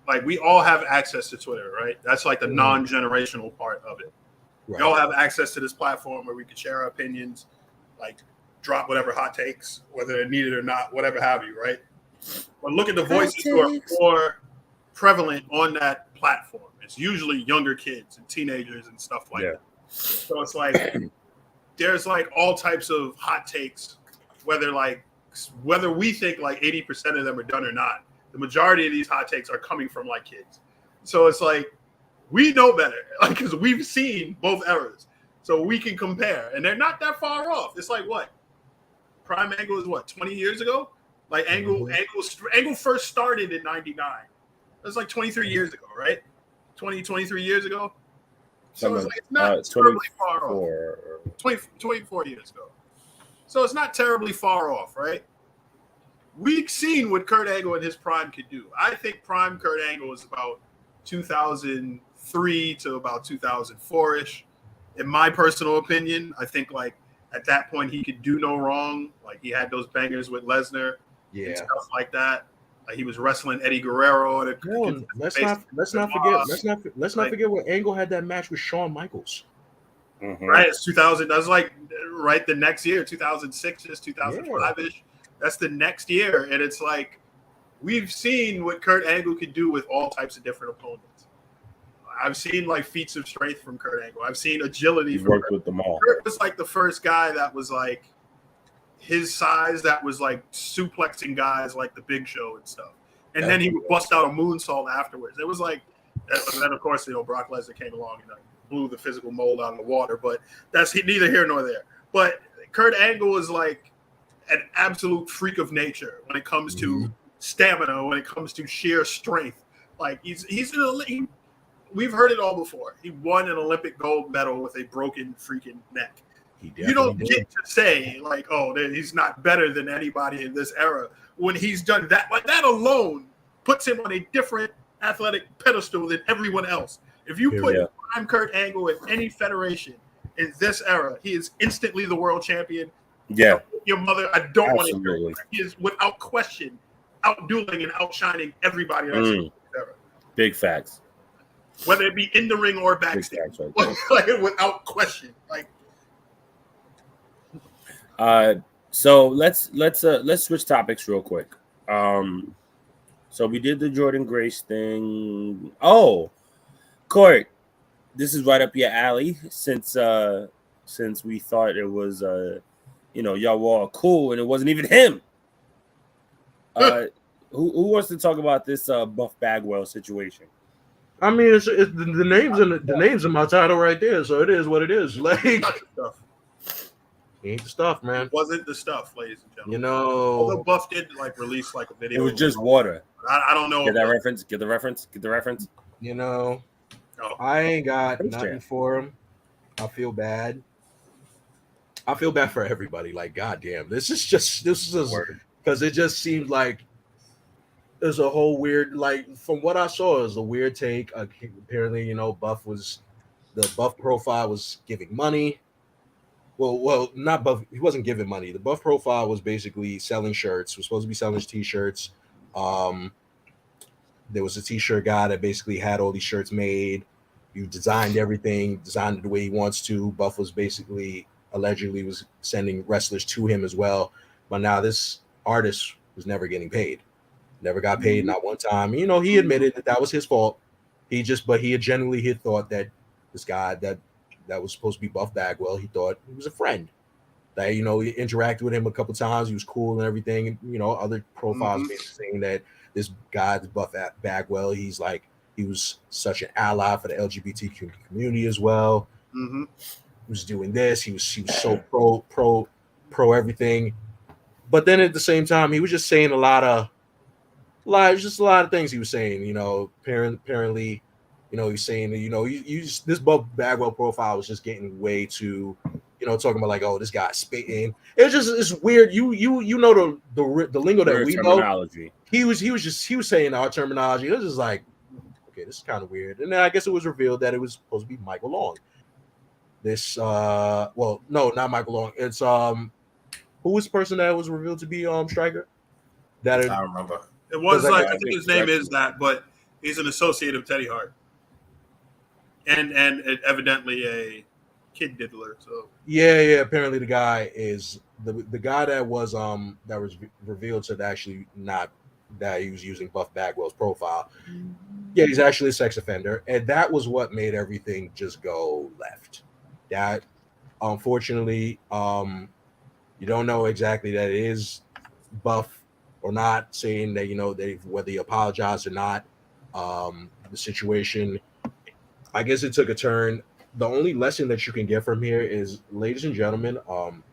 like, we all have access to Twitter, right? That's like the non-generational part of it. Right. We all have access to this platform where we can share our opinions, like drop whatever hot takes, whether they're needed or not, whatever have you, right? But look at the voices who are more prevalent on that platform. It's usually younger kids and teenagers and stuff like that. So it's like there's like all types of hot takes, whether like whether we think like 80% of them are done or not, the majority of these hot takes are coming from like kids. So it's like we know better, like because we've seen both eras, so we can compare, and they're not that far off. It's like what Prime Angle is 20 years ago. Like Angle first started in '99. That's like 23 years ago, right? 23 years ago. So it's like it's not terribly far off. 24 years ago. So it's not terribly far off, right? We've seen what Kurt Angle in his prime could do. I think prime Kurt Angle is about 2003 to about 2004-ish. In my personal opinion, I think like at that point he could do no wrong. Like he had those bangers with Lesnar and stuff like that. Like he was wrestling Eddie Guerrero. Let's not forget when Angle had that match with Shawn Michaels. Mm-hmm. Right, it's 2000. That was like right the next year, 2006-ish, 2005-ish. That's the next year, and it's like we've seen what Kurt Angle could do with all types of different opponents. I've seen like feats of strength from Kurt Angle. I've seen agility. He's worked with them all. Kurt was like the first guy that was like his size that was like suplexing guys like the Big Show and stuff, and then he would bust out a moonsault afterwards. It was like, and then of course Brock Lesnar came along and blew the physical mold out of the water, but that's neither here nor there. But Kurt Angle is like an absolute freak of nature when it comes to stamina, when it comes to sheer strength. Like he's an elite. We've heard it all before. He won an Olympic gold medal with a broken freaking neck. You don't get to say like, oh, he's not better than anybody in this era when he's done that. Like that alone puts him on a different athletic pedestal than everyone else. If you put prime Kurt Angle in any federation in this era, he is instantly the world champion. Yeah. Your mother, I don't want to hear it. He is without question outdueling and outshining everybody else in this era. Big facts. Whether it be in the ring or backstage. Right like, without question. Like so let's switch topics real quick. So we did the Jordan Grace thing. Oh, Court, this is right up your alley since we thought it was y'all were all cool and it wasn't even him. Who wants to talk about this Buff Bagwell situation? I mean, it's the names in my title right there, so it is what it is. Like, ain't the stuff, man. It wasn't the stuff, ladies and gentlemen. Although Buff did like release like a video. It was just water. I don't know. Get that reference. Get the reference. Get the reference. I ain't got nothing for him. I feel bad. I feel bad for everybody. Like, goddamn, this is because it just seemed like there's a whole weird, like from what I saw, it was a weird take. Apparently, Buff profile was giving money. Well, not Buff. He wasn't giving money. The Buff profile was basically selling shirts. Was supposed to be selling T-shirts. There was a T-shirt guy that basically had all these shirts made. You designed everything, designed it the way he wants to. Buff was basically allegedly was sending wrestlers to him as well. But now this artist was never getting paid. Never got paid, not one time. He admitted that was his fault. But he genuinely had thought that this guy that was supposed to be Buff Bagwell, he thought he was a friend. That, he interacted with him a couple times. He was cool and everything. And, other profiles basically saying that this guy, Buff Bagwell, he was such an ally for the LGBTQ community as well. He was doing this. He was so pro everything. But then at the same time, he was just saying a lot of things he was saying. Apparently, he's saying that, this Buff Bagwell profile was just getting way too, talking about like, oh, this guy's spitting. It's weird. You know the lingo that we know. He was saying our terminology. It was just like, okay, this is kind of weird. And then I guess it was revealed that it was supposed to be Michael Long. No, not Michael Long. It's who was the person that was revealed to be Striker? I don't remember. It was like I think his name is that, but he's an associate of Teddy Hart, and evidently a kid diddler. So yeah. Apparently, the guy is the guy that was revealed to actually not that he was using Buff Bagwell's profile. Yeah, he's actually a sex offender, and that was what made everything just go left. That unfortunately, you don't know exactly that it is buff or not, saying that they whether you apologize or not. The situation, I guess it took a turn. The only lesson that you can get from here is, ladies and gentlemen,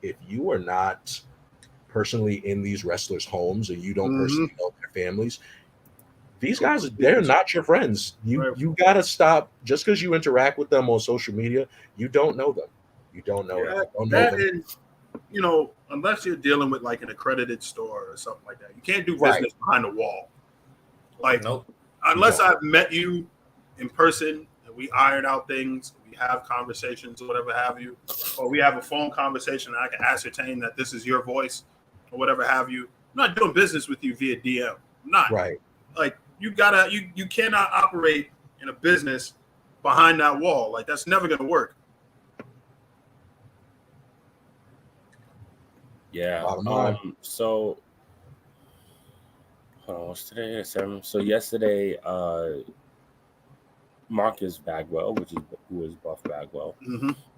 if you are not personally in these wrestlers' homes or you don't personally know their families, these guys, they're not your friends. You gotta stop. Just because you interact with them on social media, you don't know them. You don't know them. You don't know them. And, unless you're dealing with like an accredited store or something like that, you can't do business behind a wall. Like, unless I've met you in person and we iron out things, we have conversations or whatever have you, or we have a phone conversation and I can ascertain that this is your voice or whatever have you. I'm not doing business with you via DM. I'm not. Right. Like, you cannot operate in a business behind that wall. Like, that's never going to work. Yeah. So, hold on, what's today? 7. So yesterday, Marcus Bagwell, who is Buff Bagwell,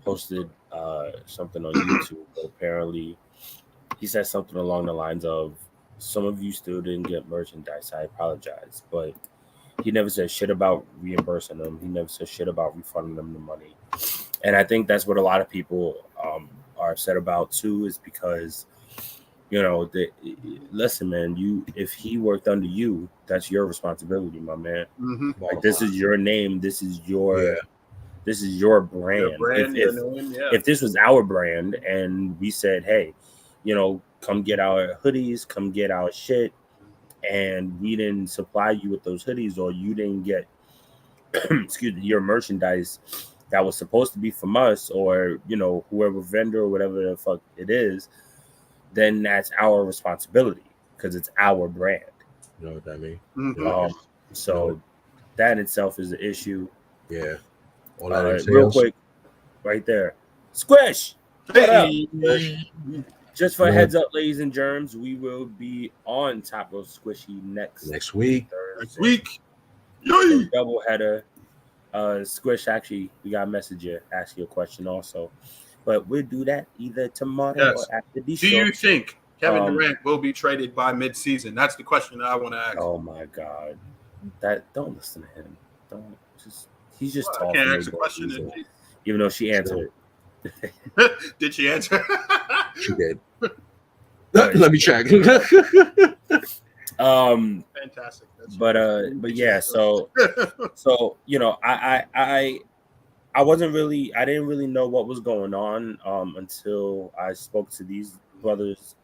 posted something on YouTube. But apparently, he said something along the lines of, "Some of you still didn't get merchandise. I apologize," but he never said shit about reimbursing them. He never said shit about refunding them the money. And I think that's what a lot of people are upset about too, is because, listen, man, if he worked under you, that's your responsibility, my man. Like, this is your name. This is your brand. If this was our brand and we said, hey, come get our hoodies, come get our shit, and we didn't supply you with those hoodies, or you didn't get your merchandise that was supposed to be from us, or whoever vendor or whatever the fuck it is, then that's our responsibility because it's our brand. You know what that means? So that in itself is an issue. Yeah. Real quick, right there, Squish. What up? Just for a heads up, ladies and germs, we will be on Top Row Squishy next week. Thursday. So double header. Squish, actually, we got a message here, ask you a question also, but we'll do that either tomorrow or after the show. Do you think Kevin Durant will be traded by mid-season? That's the question that I want to ask. Oh my God, don't listen to him. He's just talking. I can't ask a question, even though she answered it. Did she answer? She did. Let me check. Fantastic. But yeah, so I wasn't really, I didn't really know what was going on until I spoke to these brothers.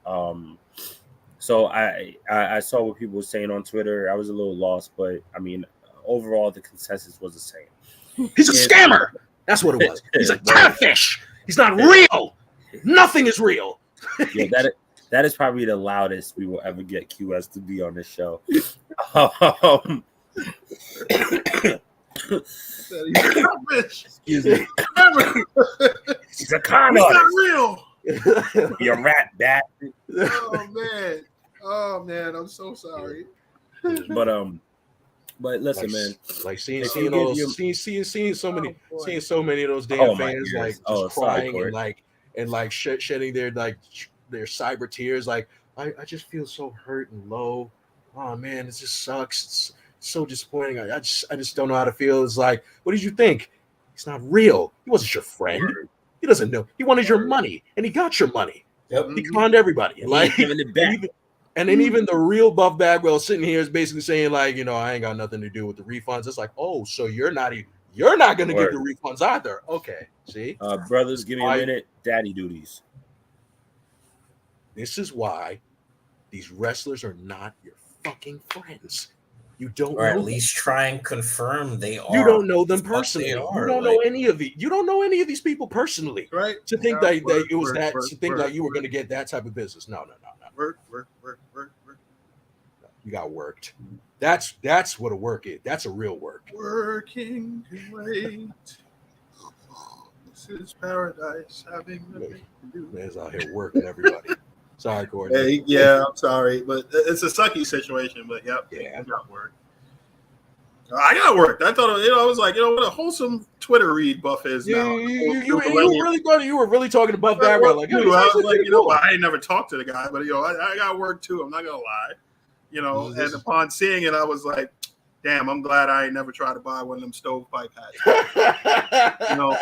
So I saw what people were saying on Twitter. I was a little lost, but I mean, overall the consensus was the same. He's a scammer. That's what it was. He's a catfish. He's not real. Nothing is real. Yeah, that is probably the loudest we will ever get QS to be on this show. Excuse me. He's a con artist. Not real. You're a rat bastard. Oh man, I'm so sorry. But listen, man. Like seeing so many of those damn fans just crying and shedding their cyber tears. Like I just feel so hurt and low. Oh man, it just sucks. It's so disappointing. I just don't know how to feel. It's like, what did you think? He's not real. He wasn't your friend. He doesn't know. He wanted your money, and he got your money. Yep. He conned everybody. Like giving it back. And then even the real Buff Bagwell sitting here is basically saying, like, I ain't got nothing to do with the refunds. It's like, oh, so you're not going to give the refunds either. Okay, see? Brothers, give me a minute. Daddy duties. This is why these wrestlers are not your fucking friends. You don't or know at least try and confirm they are. You don't know them personally. You don't know any of you don't know any of these people personally. Right. To think that it was to think that you were going to get that type of business. No. Work. You got worked. That's what a work is. That's a real work. Working great. This is paradise. Having nothing to do. Man's out here working everybody. Sorry, Courtney. Hey, yeah, I'm sorry, but it's a sucky situation. But yeah, got work. I got worked. I thought, I was like, what a wholesome Twitter read Buff is now. You really thought you were really talking about that, bro? Like, I was like, cool. I ain't never talked to the guy, but I got work too. I'm not gonna lie, and upon seeing it, I was like, damn, I'm glad I ain't never tried to buy one of them stovepipe hats.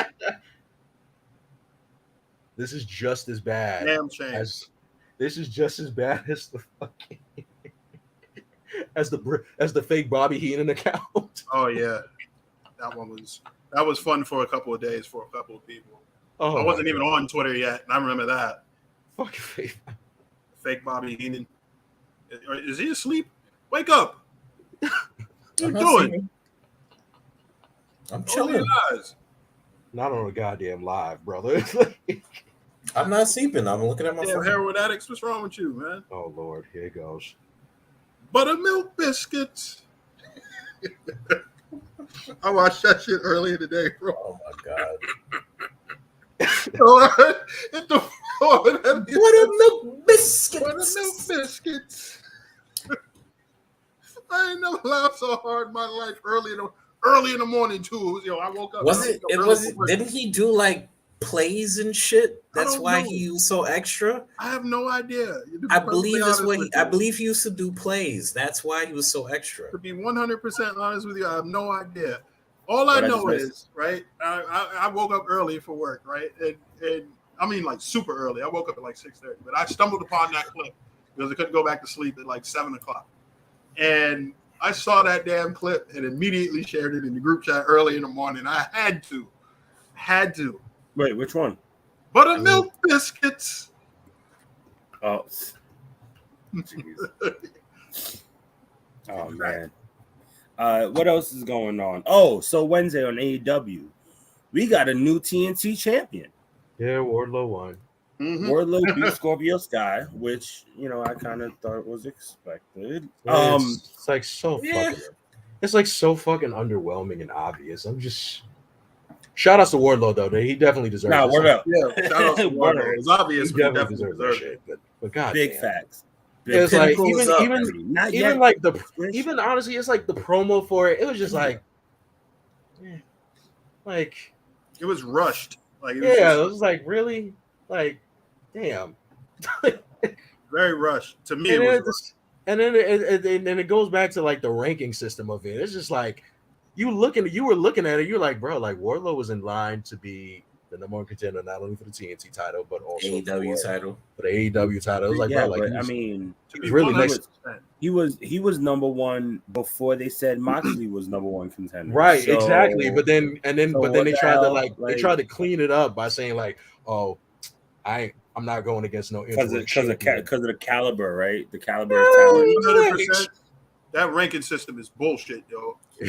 This is just as bad. Damn shame. This is just as bad as the fucking as the fake Bobby Heenan account. Oh yeah, that was fun for a couple of days for a couple of people. Oh, I wasn't even on Twitter yet, and I remember that. Fucking Fake Bobby Heenan. Is he asleep? Wake up! What are you doing? I'm chilling. Not on a goddamn live, brother. I'm not sleeping. I'm looking at my phone. Heroin addicts. What's wrong with you, man? Oh Lord, here it goes. Buttermilk biscuits. I watched that shit earlier today, bro. Oh my god. Buttermilk biscuits. Buttermilk biscuits. I ain't never laughed so hard in my life early in the morning too. I woke up. Didn't he do like plays and shit? That's why he was so extra. I have no idea. I believe he used to do plays. That's why he was so extra. To be 100% honest with you, I have no idea. All I know is, right, I woke up early for work, right? And I mean, like, super early. I woke up at like 6:30, but I stumbled upon that clip because I couldn't go back to sleep at like 7 o'clock. And I saw that damn clip and immediately shared it in the group chat early in the morning. I had to. Wait, which one? Buttermilk biscuits. Oh, oh man. What else is going on? Oh, so Wednesday on AEW, we got a new TNT champion. Yeah, Wardlow won. Mm-hmm. Wardlow beat Scorpio Sky, which I kind of thought was expected. It's like so fucking. It's like so fucking underwhelming and obvious. I'm just. Shout out to Wardlow though. He definitely deserves. Nah, word up. Yeah, shout out to Wardlow. It's obvious. He definitely deserves that shit. But God, big facts. It's like even honestly, it's like the promo for it. It was just like it was rushed. Like it was like really damn. Very rushed to me. And then it goes back to like the ranking system of it. It's just like you were looking at it. You're like, bro, like Wardlow was in line to be the number one contender not only for the TNT title but also AEW title. For the AEW title, it was like, yeah, bro, like but, I mean, he was really nice. He was number one before they said Moxley was number one contender. Right, so, exactly. But then they tried to clean it up by saying like, oh, I'm not going against no because of the caliber, right? The caliber of talent. 100%. That ranking system is bullshit, yo. No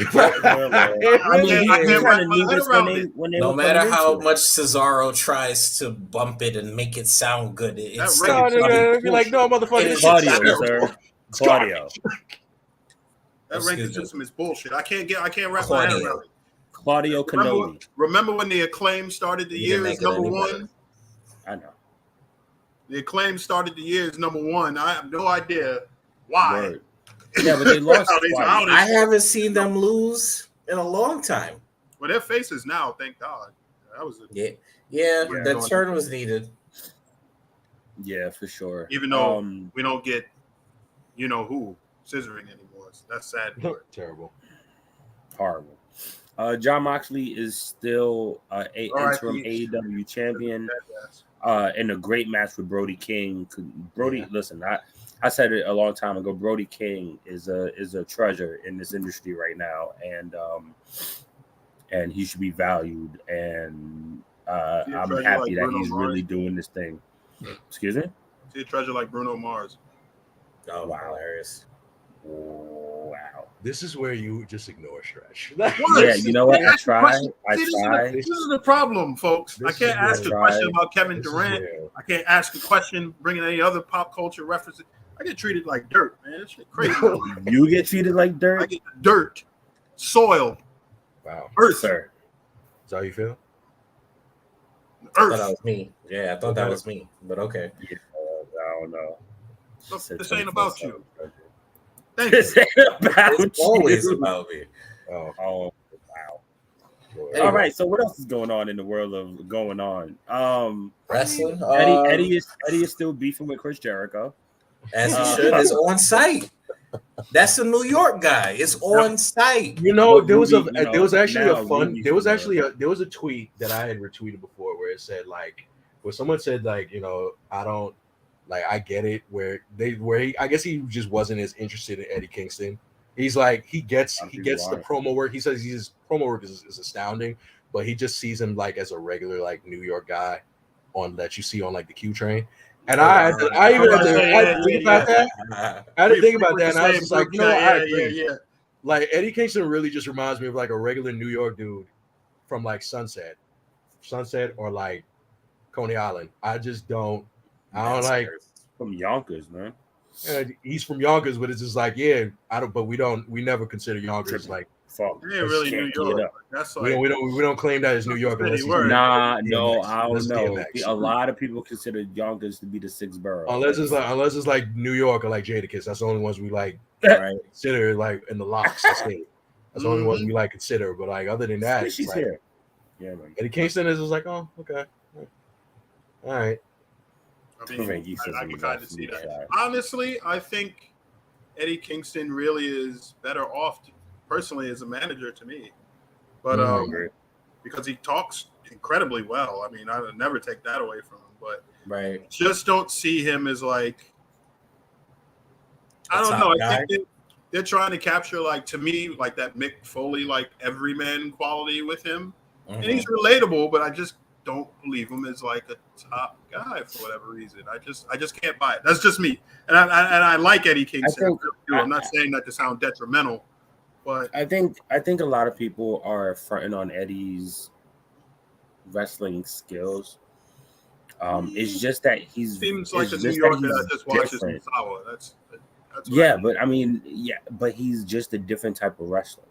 matter how much Cesaro tries to bump it and make it sound good, it's like, no, motherfucker, Claudio. That ranking system is bullshit. I can't wrap my head around it. Claudio Canoli. Remember when the Acclaim started the year as number one? I know. The Acclaim started the year as number one. I have no idea why. Word. Yeah, but they lost. I haven't seen them lose in a long time. Well, their faces now, thank God. That was that turn was needed. Yeah, for sure. Even though we don't get, who scissoring anymore. That's sad. Terrible. Horrible. John Moxley is still interim AEW champion. In a great match with Brody King. Listen, I said it a long time ago. Brody King is a treasure in this industry right now, and he should be valued. And I'm happy that he's really doing this thing. Excuse me? See a treasure like Bruno Mars. Oh wow, hilarious! Wow. This is where you just ignore Stretch. Yeah, you know what? I try. This is the problem, folks. I can't ask a question about Kevin Durant. I can't ask a question bringing any other pop culture references. I get treated like dirt, man. That shit crazy. You get treated like dirt? I get dirt, soil, earth. Sir. Is that how you feel? Earth. I thought that was me. Yeah, I thought that was me. But okay. Yeah, I don't know. This ain't about you. This ain't about it's always about me. Oh, Wow. Lord. All right. So what else is going on in the world of going on? Wrestling. Eddie is still beefing with Chris Jericho. As he should. It's on site. That's a New York guy. It's on site. You know, But there was Ruby, there was actually now a fun. Ruby's There was the- actually there was a tweet that I had retweeted before where it said like, where someone said like, you know, I don't like, I get it I guess he just wasn't as interested in Eddie Kingston. He's like he gets the promo work. He says his promo work is astounding, but he just sees him like as a regular like New York guy on that you see on like the Q train. And I had to think about that. I had to think about that, and I was just like, you know, I agree. Like Eddie Kingston really just reminds me of like a regular New York dude from like Sunset or like Coney Island. I don't like from Yonkers, man. He's from Yonkers, but it's just like, we never consider Yonkers like fuck. It ain't really New York. That's like we don't claim that as New York unless he's I don't DMX. know. A lot of people consider Yonkers to be the sixth borough. Unless it's like New York or like Jadakiss. That's the only ones we like consider like in the locks of state. That's the only ones we like consider. But like other than that, she's like, here. Yeah, man. Eddie Kingston is just like, oh, okay. All right. I mean, I can kind of see that. Honestly, I think Eddie Kingston really is better off, personally, as a manager to me. But because he talks incredibly well. I mean, I would never take that away from him. But just don't see him as like, I don't know. I think they're trying to capture, like, to me, like that Mick Foley, like everyman quality with him. And he's relatable, but I just don't believe him as like a top guy for whatever reason. I just can't buy it. That's just me. And I like Eddie Kingston. I'm not saying that to sound detrimental, but I think a lot of people are fronting on Eddie's wrestling skills. It's just that seems like a New Yorker that just watches Sawa. That's but I mean, but he's just a different type of wrestler.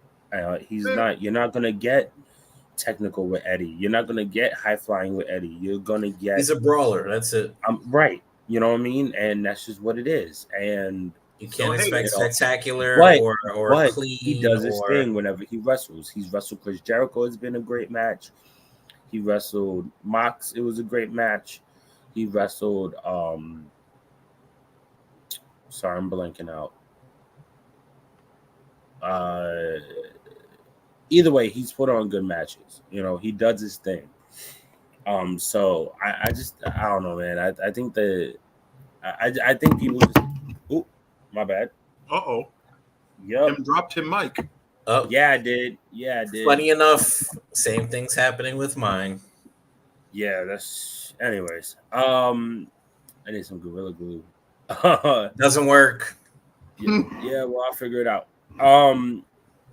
He's not. You're not gonna get technical with Eddie. You're not gonna get high flying with Eddie. You're gonna get. He's a brawler. That's it. Right. You know what I mean? And that's just what it is. And you can't expect spectacular or clean. He does his thing whenever he wrestles. He's wrestled Chris Jericho. It's been a great match. He wrestled Mox. It was a great match. He wrestled. Sorry, I'm blanking out. Either way, he's put on good matches. You know, he does his thing. So I don't know, man. I think I think people just. Oh, my bad. Uh-oh. Yep. Dropped him mic. Oh. Yeah, I did. Yeah, I did. Funny enough, same thing's happening with mine. Yeah, that's. Anyways, I need some Gorilla Glue. Doesn't work. Yeah, well, I'll figure it out.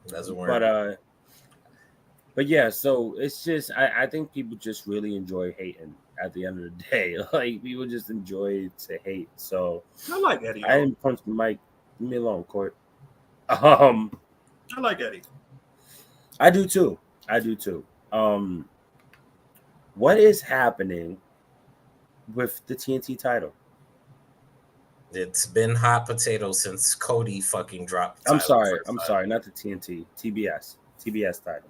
Doesn't work. But yeah, so it's just I think people just really enjoy hating at the end of the day. Like people just enjoy to hate. So I like Eddie. I didn't punch the mic. Leave me alone, Court. I like Eddie. I do too. What is happening with the TNT title? It's been hot potato since Cody fucking dropped. I'm sorry, not the TNT, TBS title.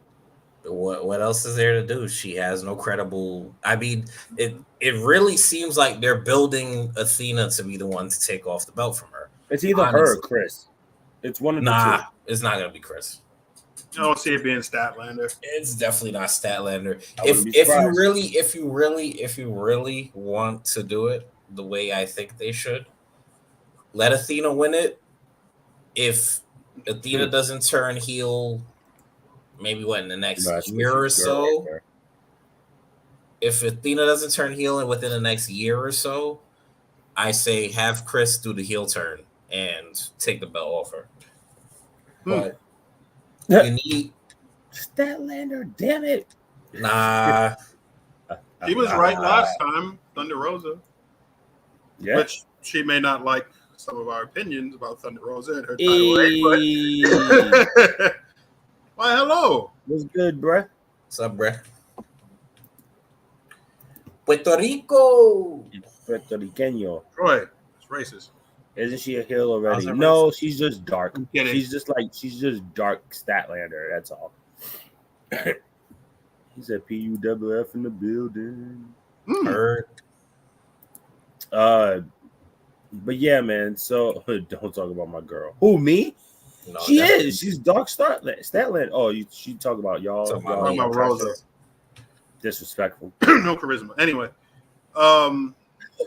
What else is there to do? She has no credible. I mean, it really seems like they're building Athena to be the one to take off the belt from her. It's either her or Chris. It's one of the two. It's not gonna be Chris. I don't see it being Statlander. It's definitely not Statlander. If you really want to do it the way I think they should, let Athena win it. If Athena doesn't turn heel, maybe in the next year or so. Right, if Athena doesn't turn heel within the next year or so, I say have Chris do the heel turn and take the belt off her. But you need Statlander, damn it. Nah. He was right last time, Thunder Rosa. Yeah. Which she may not like some of our opinions about Thunder Rosa and her title reign, but why, hello. What's good, bruh? What's up, bruh? Puerto Rico. Puerto Riqueño. Troy, it's racist. Isn't she a heel already? How's No, her she's just dark. I'm kidding. She's just dark Statlander. That's all. He said PUWF in the building. Heard. But yeah, man. So don't talk about my girl. Who, me? No, She definitely. is. She's dark Statlander. Oh, she talk about y'all. Talking about y'all me. About Rosa. disrespectful. No charisma. Anyway, Oh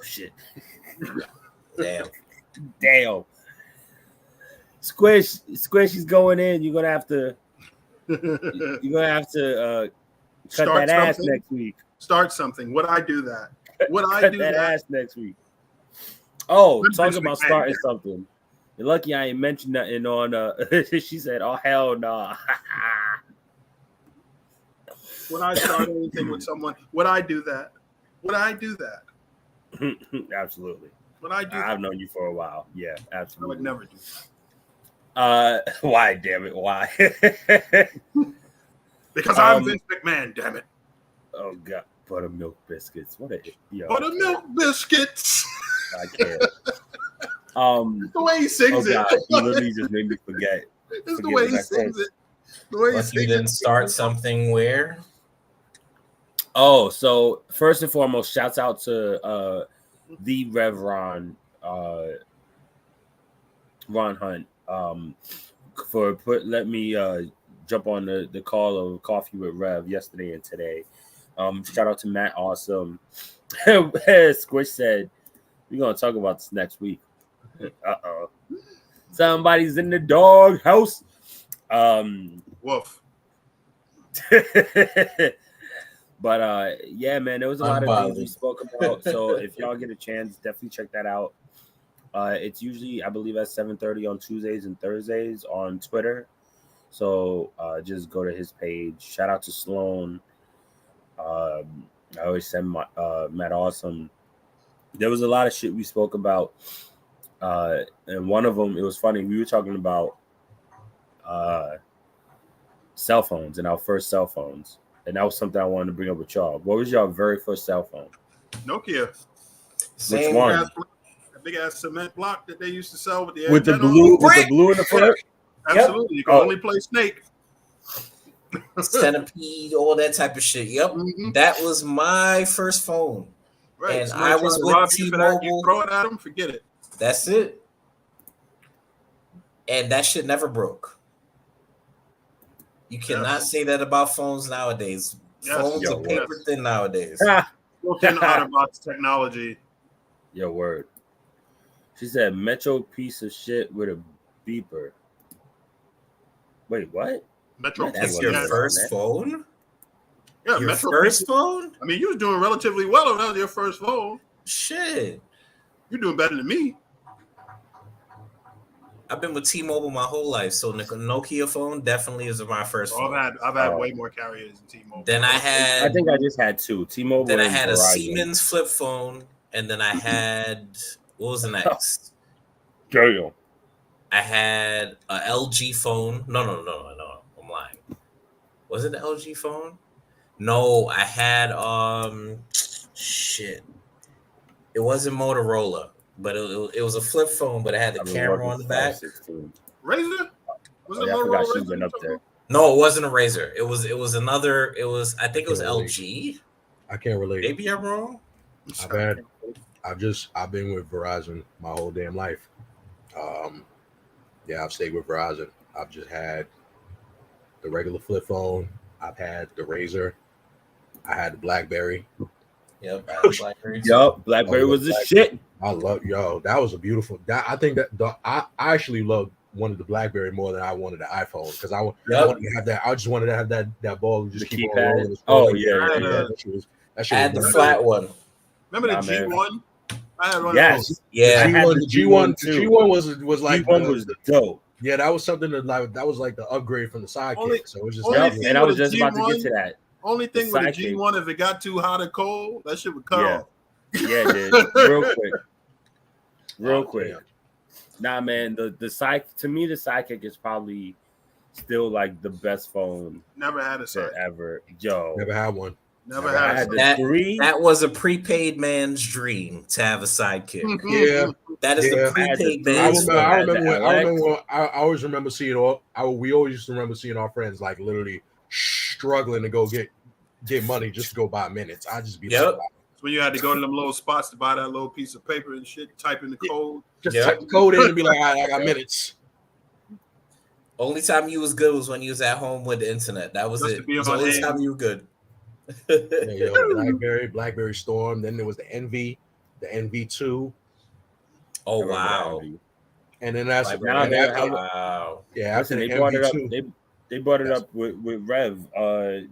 shit. Damn. Damn. Squish is going in. You're gonna have to cut Start that ass something. next week. Start something. Would I do that? Would I Cut do that that? ass next week. Oh, Vince talking about McMahon. starting something. You're lucky I ain't mentioned nothing on she said, oh hell no. Would I start anything with someone? Would I do that? Would I do that? Absolutely. Would I do that? I've known you for a while. Yeah, I would absolutely. never do that. Why, damn it? Why? Because I'm Vince McMahon, damn it. Oh god, buttermilk biscuits. What a yo. Buttermilk biscuits. I can't. The way he sings God, it. you literally just made me forget. It's the way he sings it. The way he But sings you didn't it. start something where? Oh, so first and foremost, shouts out to the Rev Ron Hunt for let me jump on the call of Coffee with Rev yesterday and today. Shout out to Matt Awesome. Squish said we're gonna talk about this next week. Uh-oh. Somebody's in the dog house. Woof. But yeah, man, there was a lot of things we Unbothered. spoke about. So if y'all get a chance, definitely check that out. It's usually, I believe, at 7:30 on Tuesdays and Thursdays on Twitter. So just go to his page. Shout out to Sloan. I always send my Matt Awesome. There was a lot of shit we spoke about. And one of them, it was funny. We were talking about cell phones and our first cell phones. And that was something I wanted to bring up with y'all. What was your very first cell phone? Nokia. Which one? That big ass cement block that they used to sell with the With the antenna on. blue in the front? Absolutely. You can only play Snake. Centipede, all that type of shit. Yep. Mhm. That was my first phone. Right. And Somebody I try was to with rob you for that, you T-Mobile. throw it at them, forget it. That's it. And that shit never broke. You cannot Yes. say that about phones nowadays. Yes. Phones Yo, are paper thin nowadays. Built-in out-of-box technology. Your word. She said, Metro piece of shit with a beeper. Wait, what? Metro. That's That your wasn't first that. phone? Yeah, Your Metro. first phone? I mean, you was doing relatively well if that was your first phone. Shit. You're doing better than me. I've been with T-Mobile my whole life, so Nokia phone definitely is my first So phone. I've had way more carriers than T-Mobile. Then I I had think I just had two. T-Mobile then I and had a Verizon. Siemens flip phone, and then I had what was the next? Damn. I had a LG phone. No, I'm lying. Was it the LG phone? No, I had shit. It wasn't Motorola, but it was a flip phone, but it had the I've been camera working on the since back. 16. Razor? Was Oh, it yeah, I Motorola forgot she Razor? went up there. No, it wasn't a Razor. It was another. It was I think it was Can't relate. LG. I can't relate. Maybe I'm wrong. I've been with Verizon my whole damn life. Yeah, I've stayed with Verizon. I've just had the regular flip phone. I've had the Razor. I had the BlackBerry. Yep. I had BlackBerry too. Yup, BlackBerry Oh, was the Black- shit. I love that was a beautiful. I think that I actually wanted the BlackBerry more than I wanted the iPhone because I wanted to have that. I just wanted to have that ball and just The keep on keypad? rolling. and Oh, scrolling. yeah, yeah, yeah. That shit was I had the really flat good. one. Remember the Nah, man. G1? I had one Yes. of those. Yeah. I had the G1 The too. G1 was like G1 was dope. yeah, that was something that was like the upgrade from the sidekick. Only- So it was just only Yep, thing and I with was a just about to get to G1 that. Only thing with a sidekick. G1, if it got too hot or cold, that shit would cut Yeah. off. Yeah, it did. Real quick. Real Oh, quick. damn. Nah, man, the sidekick is probably still like the best phone Never had a to side. ever. Yo, Never had one. Never I had had the 3. That was a prepaid man's dream to have a sidekick. Yeah. That is Yeah. the prepaid I man's had I the remember. I always remember seeing we always used to remember seeing our friends like literally struggling to go get money just to go buy minutes. I just be like, Yep. wow. When you had to go to them little spots to buy that little piece of paper and shit, type in the code. Just Yep. type the code in and be like, I got minutes. Only time you was good was when you was at home with the internet. That was Just it. to be It was the on only hand. time you were good. Yeah, yo, Blackberry Storm. Then there was the NV, the NV2. Oh I remember wow. that. And then that's Now they have- Wow. yeah. Listen, After they the brought it up. NV2, They brought it up with Rev.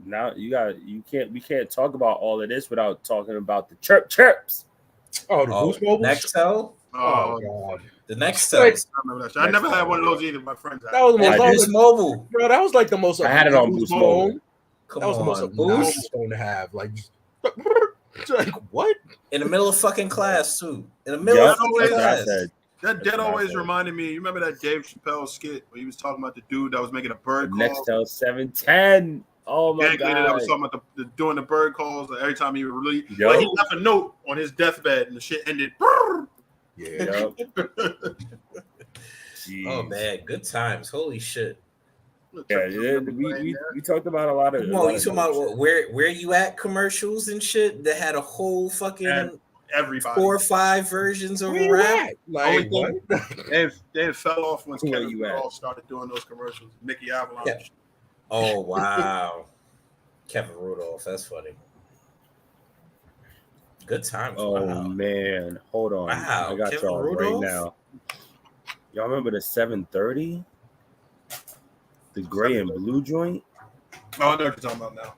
Now we can't talk about all of this without talking about the chirps. oh, the Boost mobiles. Nextel? Oh god, The Nextel. I remember that shit. I never had one of those either. My friends had. that was the most. I that did. was Boost Mobile. bro, that was like the most. I had it on obnoxious Boost Mobile. phone. Come That was the most on. obnoxious Boost phone to have. Like, just, like what? in the middle of fucking class too. In the middle Yup, of fucking that's what I class. said. That That's what I always said. reminded me. You remember that Dave Chappelle skit where he was talking about the dude that was making a bird call? Nextel 710. Oh my Gang leader that was god. talking about doing the bird calls. Like every time he would really, Yup. like he left a note on his deathbed and the shit ended. Yeah, Yup. Jeez. Oh man, good times. Holy shit. Yeah, we talked about a lot of. Come on, you talking about where you at commercials and shit that had a whole fucking Everybody. 4 or 5 versions of where you rap. at? Like what? They fell off once Where Kevin you at? Rudolph started doing those commercials. Mickey Avalon. Yeah. Oh wow. Kevin Rudolph, that's funny. Good times. Oh Wow. man, hold on. Wow, I got Kevin y'all Rudolph? right now. Y'all remember the 730? The gray and blue joint? Oh, I know what you're talking about now.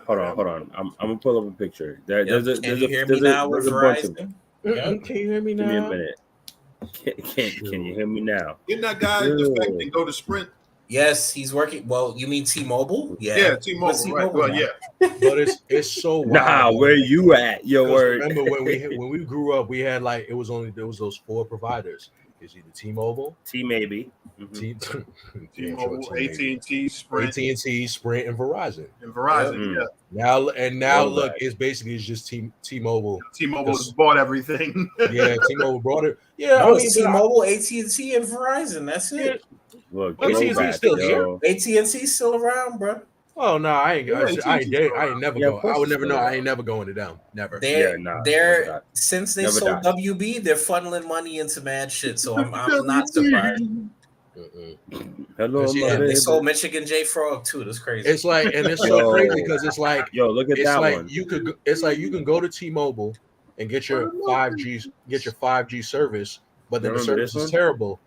Hold on. I'm gonna pull up a picture. Yep. Can you hear me now with Verizon? Can you hear me now? Give me a minute. Can you hear me now? Didn't that guy defect and go to Sprint? Yes, he's working. Well, you mean T-Mobile? Yeah, T-Mobile. What's Right. T-Mobile Well, now? yeah. But it's so wild. Nah, where you at? Your 'Cause word. remember when we grew up, we had like there was those 4 providers. It's either T-Mobile, T maybe. Mhm. T-Mobile, AT&T, Sprint, AT&T, Sprint, and Verizon. and Verizon. Yep. Yeah. Now Throwback. look, it's basically just T-Mobile. T-Mobile has bought everything. Yeah, T-Mobile brought it. Yeah, No, I mean, it's T-Mobile, AT&T, and Verizon. That's it. Look, AT&T throwback, still yo. AT&T's still around, bro. oh no, I ain't never Yeah, go. of course I would it's never still know. I around. ain't never going to them. Never. They're never die. since they Never sold die. WB, they're funneling money into mad shit. So I'm not surprised. Hello, Yeah, my And they baby. sold Michigan J Frog too. That's crazy. It's like, and it's Yo. so crazy because it's like Yo, look at it's that like one. it's like you can go to T-Mobile and get your 5G service, but then the Remember service this is one? terrible.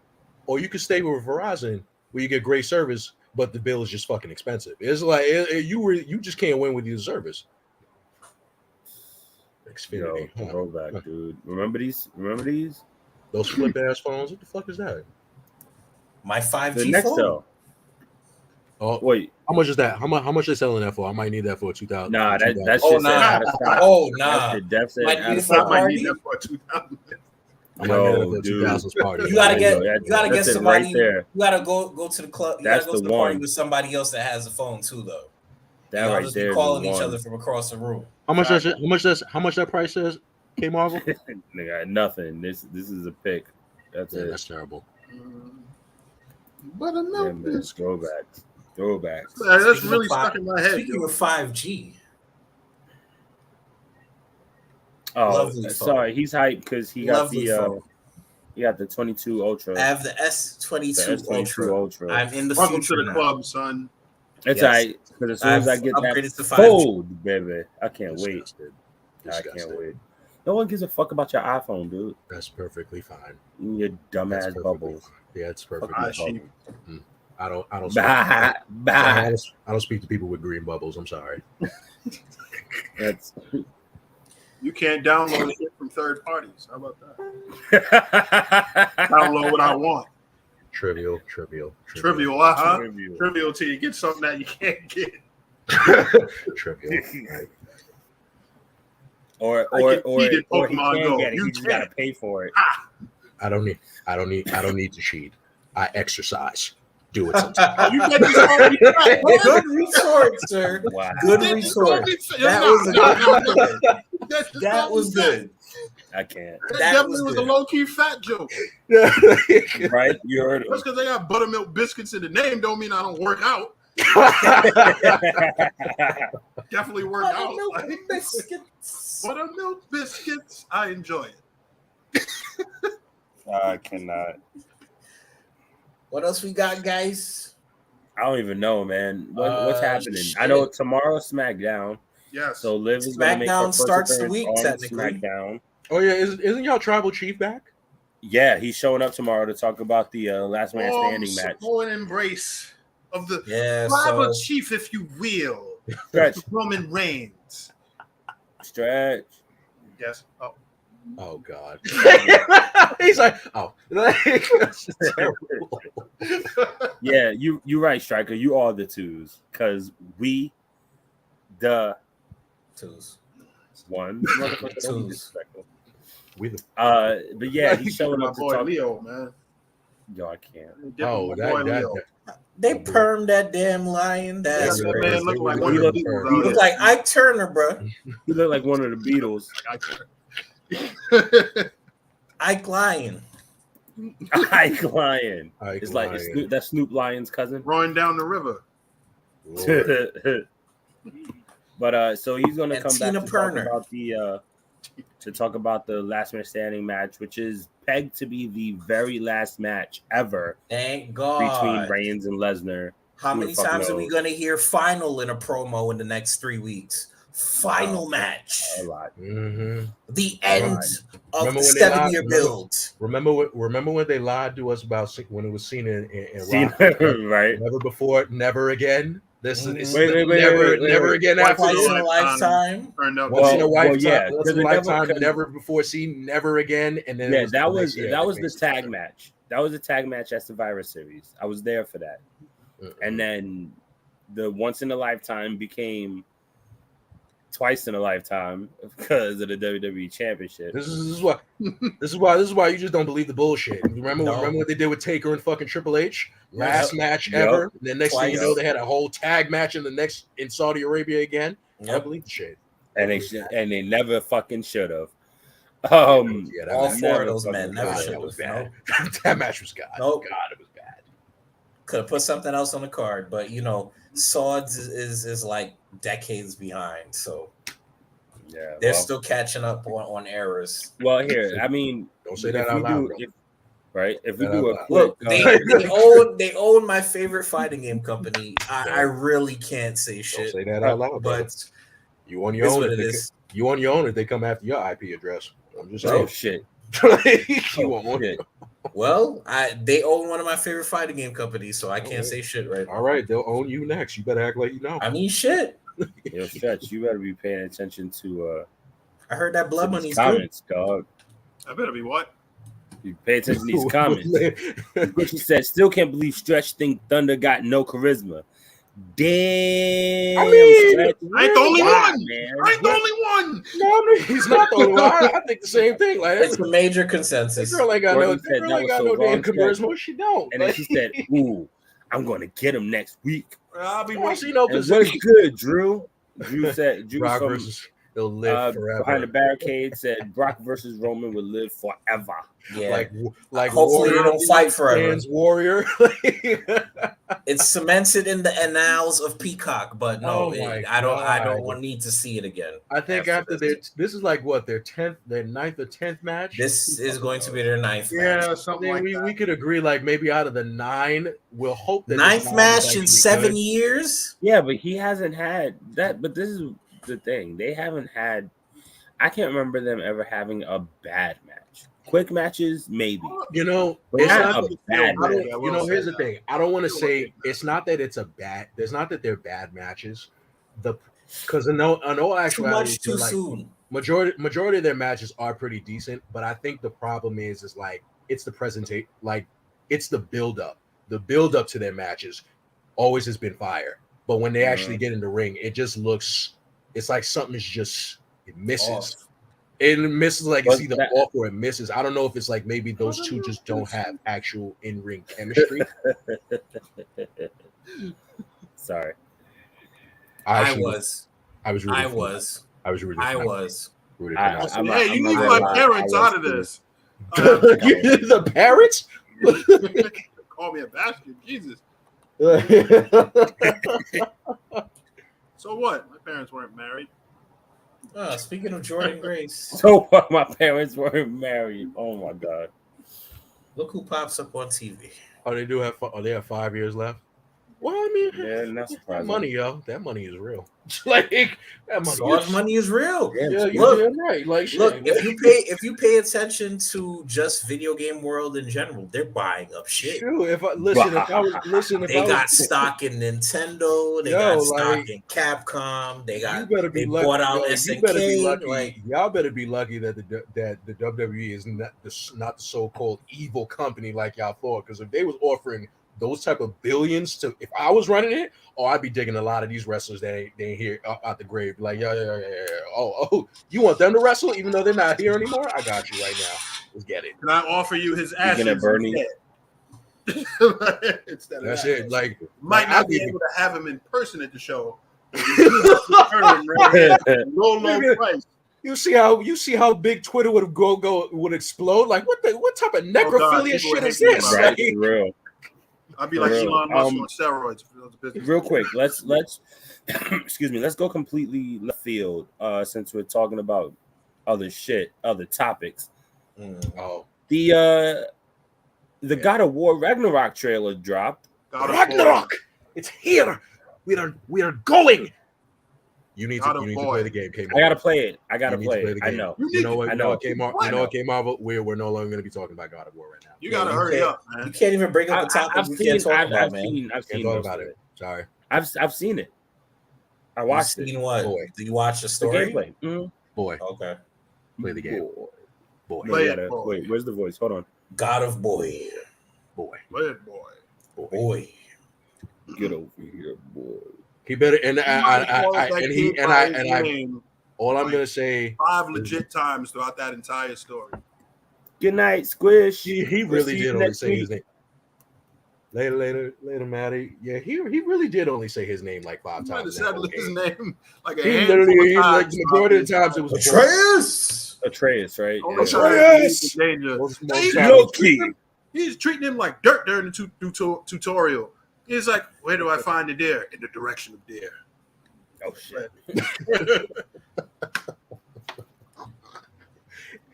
Or you can stay with Verizon where you get great service, but the bill is just fucking expensive. It's like you just can't win with your service. Yo, Xfinity, huh? throwback, dude. Remember these? Those flip ass phones. What the fuck is that? My The 5G phone. Nextel. Oh, Wait, how much is that? How much they selling that for? I might need that for 2000. nah, that 2000. shit nah. said out of stock. Oh That nah. shit def said Might out need of it for I a stock. might party. need that for 2000. I might need that Yo, for dude. 2000s party. You gotta get Yo, you gotta get that's it somebody. right there. You gotta go to the club. You That's gotta go to the the party one. with somebody else that has a phone too, though. That Y'all right just there be is calling the each one. other from across the room. How much that price is? K Marvel? Nigga, nothing. This is a pick. That's Yeah, it. that's terrible. But Yeah, enough. man, throwbacks. That's Speaking really of five- stuck in my head. Speaking yo. of 5G, Oh, Lovely sorry, he's hyped because he got Lovely phone. he got the 22 Ultra. I have the The S22 S22 Ultra. Ultra. I'm in the Welcome future to the now. club, son. It's Yes. alright because as soon as I I've get upgraded that to 5G. fold, baby, I can't wait. Disgusted. I can't Disgusted. wait. No one gives a fuck about your iPhone, dude. That's perfectly fine. Your That's dumbass perfectly bubbles. fine. Yeah, it's perfectly Ah, fine. sheep. I don't speak, Bah, bah. I don't speak to people with green bubbles. I'm sorry. That's You can't download shit from third parties. How about that? Download what I want. Trivial. Trivial, Trivial. Trivial till you get something that you can't get. Trivial. Right. or I or can or, cheat at or he Pokemon can Go. get it. You He just can't. gotta pay for it. I don't need to cheat. I exercise. Do it sometime. You bet this call me fat, boy. Good retort, sir. Wow. Good You bet this call retort. me fat. That No, was a no, good no. one. That's just That call me was fat. good. I can't. That That definitely was was a good. low-key fat joke. Right? You heard Just because they got buttermilk biscuits in the name don't mean I don't work out. it. Definitely work out. Buttermilk Like, biscuits. buttermilk biscuits, I enjoy it. I cannot. What else we got, guys? I don't even know, man. What's happening? Shit. I know tomorrow's SmackDown. Yes. So Liv is going to make her SmackDown first starts the appearance week, on technically. SmackDown. Oh yeah, isn't y'all Tribal Chief back? Yeah, he's showing up tomorrow to talk about the last man standing match. Samoan embrace of the Yeah, tribal so chief, if you will. Stretch, Roman Reigns. stretch. Yes. Oh. Oh God. He's like, oh, that's terrible. Yeah, you're right, Striker. You are the twos because we, the twos. one. Twos. We the But yeah, he's showing My up to boy talk. Leo, man. Yo, I can't. oh My boy that Leo. They permed that damn lion. Yeah, That's that crazy. man look like He one of the look- Beatles he out Look like Ike Turner, bro. He looked like one of the Beatles. here. Ike Lion. Ike Lion. Ike It's like Lion. that's Snoop Lion's cousin. Rowing down the river. Lord. But so he's gonna And come back Tina to Turner. talk about the last man standing match, which is pegged to be the very last match ever Thank between God. Reigns and Lesnar. How Who many the fuck times are we knows? going to hear final in a promo in the next 3 weeks? Final match. A lot. Mhm. The end of Remember the when they 7-year lied? build. Remember when they lied to us about when it was seen in Cena, Rock? right? Never before, never again. This is Mhm. Wait, never wait. again Once after Twice this. in a lifetime. Turned out Once to in a be- Well, lifetime, yeah, once in a 'cause it never- lifetime, 'cause- never before seen, never again. And then Yeah, the that next was year that they was the fixed tag it. match. That was the tag match at Survivor Series. I was there for that. And then the once in a lifetime became twice in a lifetime because of the WWE Championship. This is why you just don't believe the bullshit. Remember what they did with Taker and fucking Triple H? Last match ever. And then next thing you know, they had a whole tag match in Saudi Arabia again. I don't believe the shit. And they never fucking should have. All that four of those men never should that was have. bad. That match was God. Nope. God, it was bad. Could have put something else on the card, but Swords is like decades behind, so Yeah, they're still catching up on errors. Well, here, I mean, Don't say that out loud, bro. If we do a quick, Look, they own my favorite fighting game company. I really can't say Don't shit. say that out loud, bro. But You on your it's own. what If it they is. You on your own if they come after your IP address. I'm just oh saying. shit, You on shit. Well, they own one of my favorite fighting game companies, so I can't say shit right now. All right, they'll own you next. You better act like you know. I mean, shit. Yo, Stretch, you better be paying attention to I heard that Blood these Money's good. comments, dog. I better be what? You pay attention to these comments. She said, "Still can't believe Stretch think Thunder got no charisma." Damn, I mean, Stretch, I ain't the only why, one. man. I ain't the only one. No, he's not the only one. I think the same thing. Like It's a major that consensus. girl ain't got Courtney no, said that that girl ain't was got so no damn wrong, charisma. She don't. And then she said, "Ooh, I'm gonna get him next week." I'll be I don't waiting. see no And what's position. good, Drew? Drew said, "Drew Brock from versus he'll live forever. behind the barricade said Brock versus Roman would live forever." Yeah. Like Hopefully they Warrior don't fight forever. Fans Warrior. It's cemented in the annals of Peacock, but no, Oh my I don't God. want need to see it again. I think after this is like what their 9th or 10th match. This is going to be their 9th match. Yeah, I something think like that. we could agree like maybe out of the 9, we'll hope that 9th this 9 match is in actually 7 good. years. Yeah, but he hasn't had that. But this is the thing. They haven't had. I can't remember them ever having a bad match. Quick matches, maybe. You know, But it's not not a bad I don't- match. you know, here's the thing. I don't want to Still say okay. it's not that it's a bad. There's not that they're bad matches. Because in all Too actuality, much too they're like soon. majority of their matches are pretty decent. But I think the problem is like it's the presentation, like it's the build up. The build up to their matches always has been fire. But when they actually get in the ring, it just looks. It's like something's just it misses. Off. It misses like What's it's either that? off or it misses. I don't know if it's like maybe those two just don't have actual in-ring chemistry. Sorry. I was. rooting I for was. I was rooting I for was. rooting I- for I'm Hey, not- you I'm leave not my gonna lie, parents I was out of too. this. the parrots. Call me a bastard, Jesus. So what? My parents weren't married. Speaking of Jordan Grace, So what? My parents weren't married. Oh my god. look who pops up on TV. They do have. They have 5 years left. Well, I mean, Yeah, not that surprising. money, yo, that money is real. Like that money. Sarge money is real. Yeah, you Look, damn right. Like, shit. Look, if you pay attention to just video game world in general, they're buying up shit. True. If I They got stock in Nintendo. They got stock in Capcom. They bought out SNK. Like, y'all better be lucky that the WWE is not the so-called evil company like y'all thought. Because if they was offering those type of billions to, if I was running it, I'd be digging a lot of these wrestlers that ain't here out the grave. Like, yeah. Oh, you want them to wrestle even though they're not here anymore? I got you right now. Let's get it. Can I offer you his ashes Bernie? instead of That's that? it. Like, Might not be able to have him in person at the show. Low price. You see how big Twitter would explode? Like, what type of necrophilia shit is this? Right, for real. I'd be like Elon Musk on steroids. Real quick, let's excuse me. Let's go completely left field. Since we're talking about other topics. Oh, The God of War Ragnarok trailer dropped. Ragnarok, it's here. We are going. You need to play the game. I gotta play it. I know. You know what came out. We're no longer going to be talking about God of War right now. You gotta hurry up, man. You can't even bring up the topic. I've seen about it. Sorry, I've seen it. I watched it. What? Boy. Do you watch the story? The gameplay. Boy, Okay. play the game. Boy, Wait, where's the voice? Hold on. God of Boy. Play it, boy. Get over here, boy. He better all I'm gonna say 5 legit times throughout that entire story. Good night, Squish. He really did only say his name. Later, Maddie. Yeah, he really did only say his name like 5 times. Said his name like a he literally like the majority of the times it was Atreus, right? Atreus! He's treating him like dirt during the tutorial. He's like, where do I find the deer? In the direction of deer. Oh shit.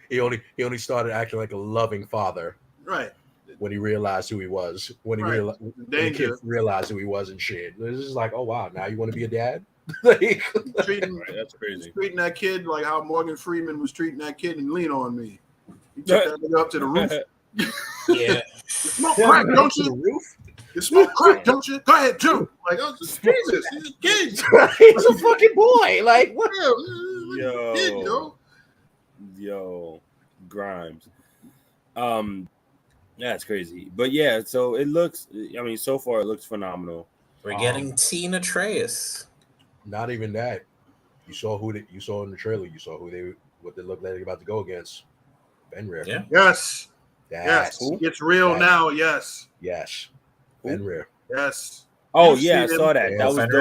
He only started acting like a loving father. Right. When he realized who he was. When the kid realized who he was and shit. It was just like, oh wow, now you want to be a dad? Like, that's crazy. Treating that kid like how Morgan Freeman was treating that kid and Lean on Me. He took that nigga up to the roof. Yeah. You smoke crack, don't you? Roof? You smoke crack, don't you? Go ahead, jump. Like, oh, Jesus, he's a kid. He's a fucking boy. Like, what? Yo, Grimes. That's crazy. But yeah, so it looks. I mean, so far it looks phenomenal. We're getting Teen Atreus. Not even that. You saw you saw in the trailer. You saw what they look like they're about to go against. Fenrir. Yeah. Yes. It's real now. Yes. Fenrir. Yes. Oh yeah, I saw that. That was dope.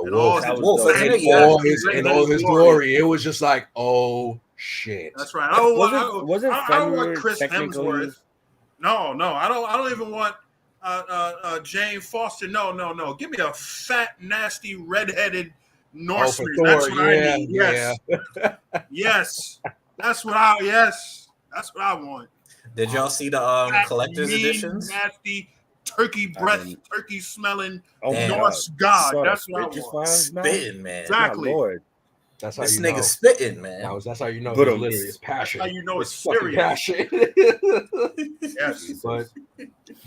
In all his glory. It was just like, oh shit. That's right. I don't want Chris Hemsworth. No. I don't even want Jane Foster. No. Give me a fat, nasty, redheaded Norseman. That's what I need. Yes. Yes. That's what I want. Did y'all see the collector's editions? Nasty turkey breath, turkey smelling Norse god. That's what I want. Spitting, man. Exactly. Lord. That's how this you nigga know. spitting, man. That's how you know. Literally, it's passion. That's how you know it's serious. Passion. Yes.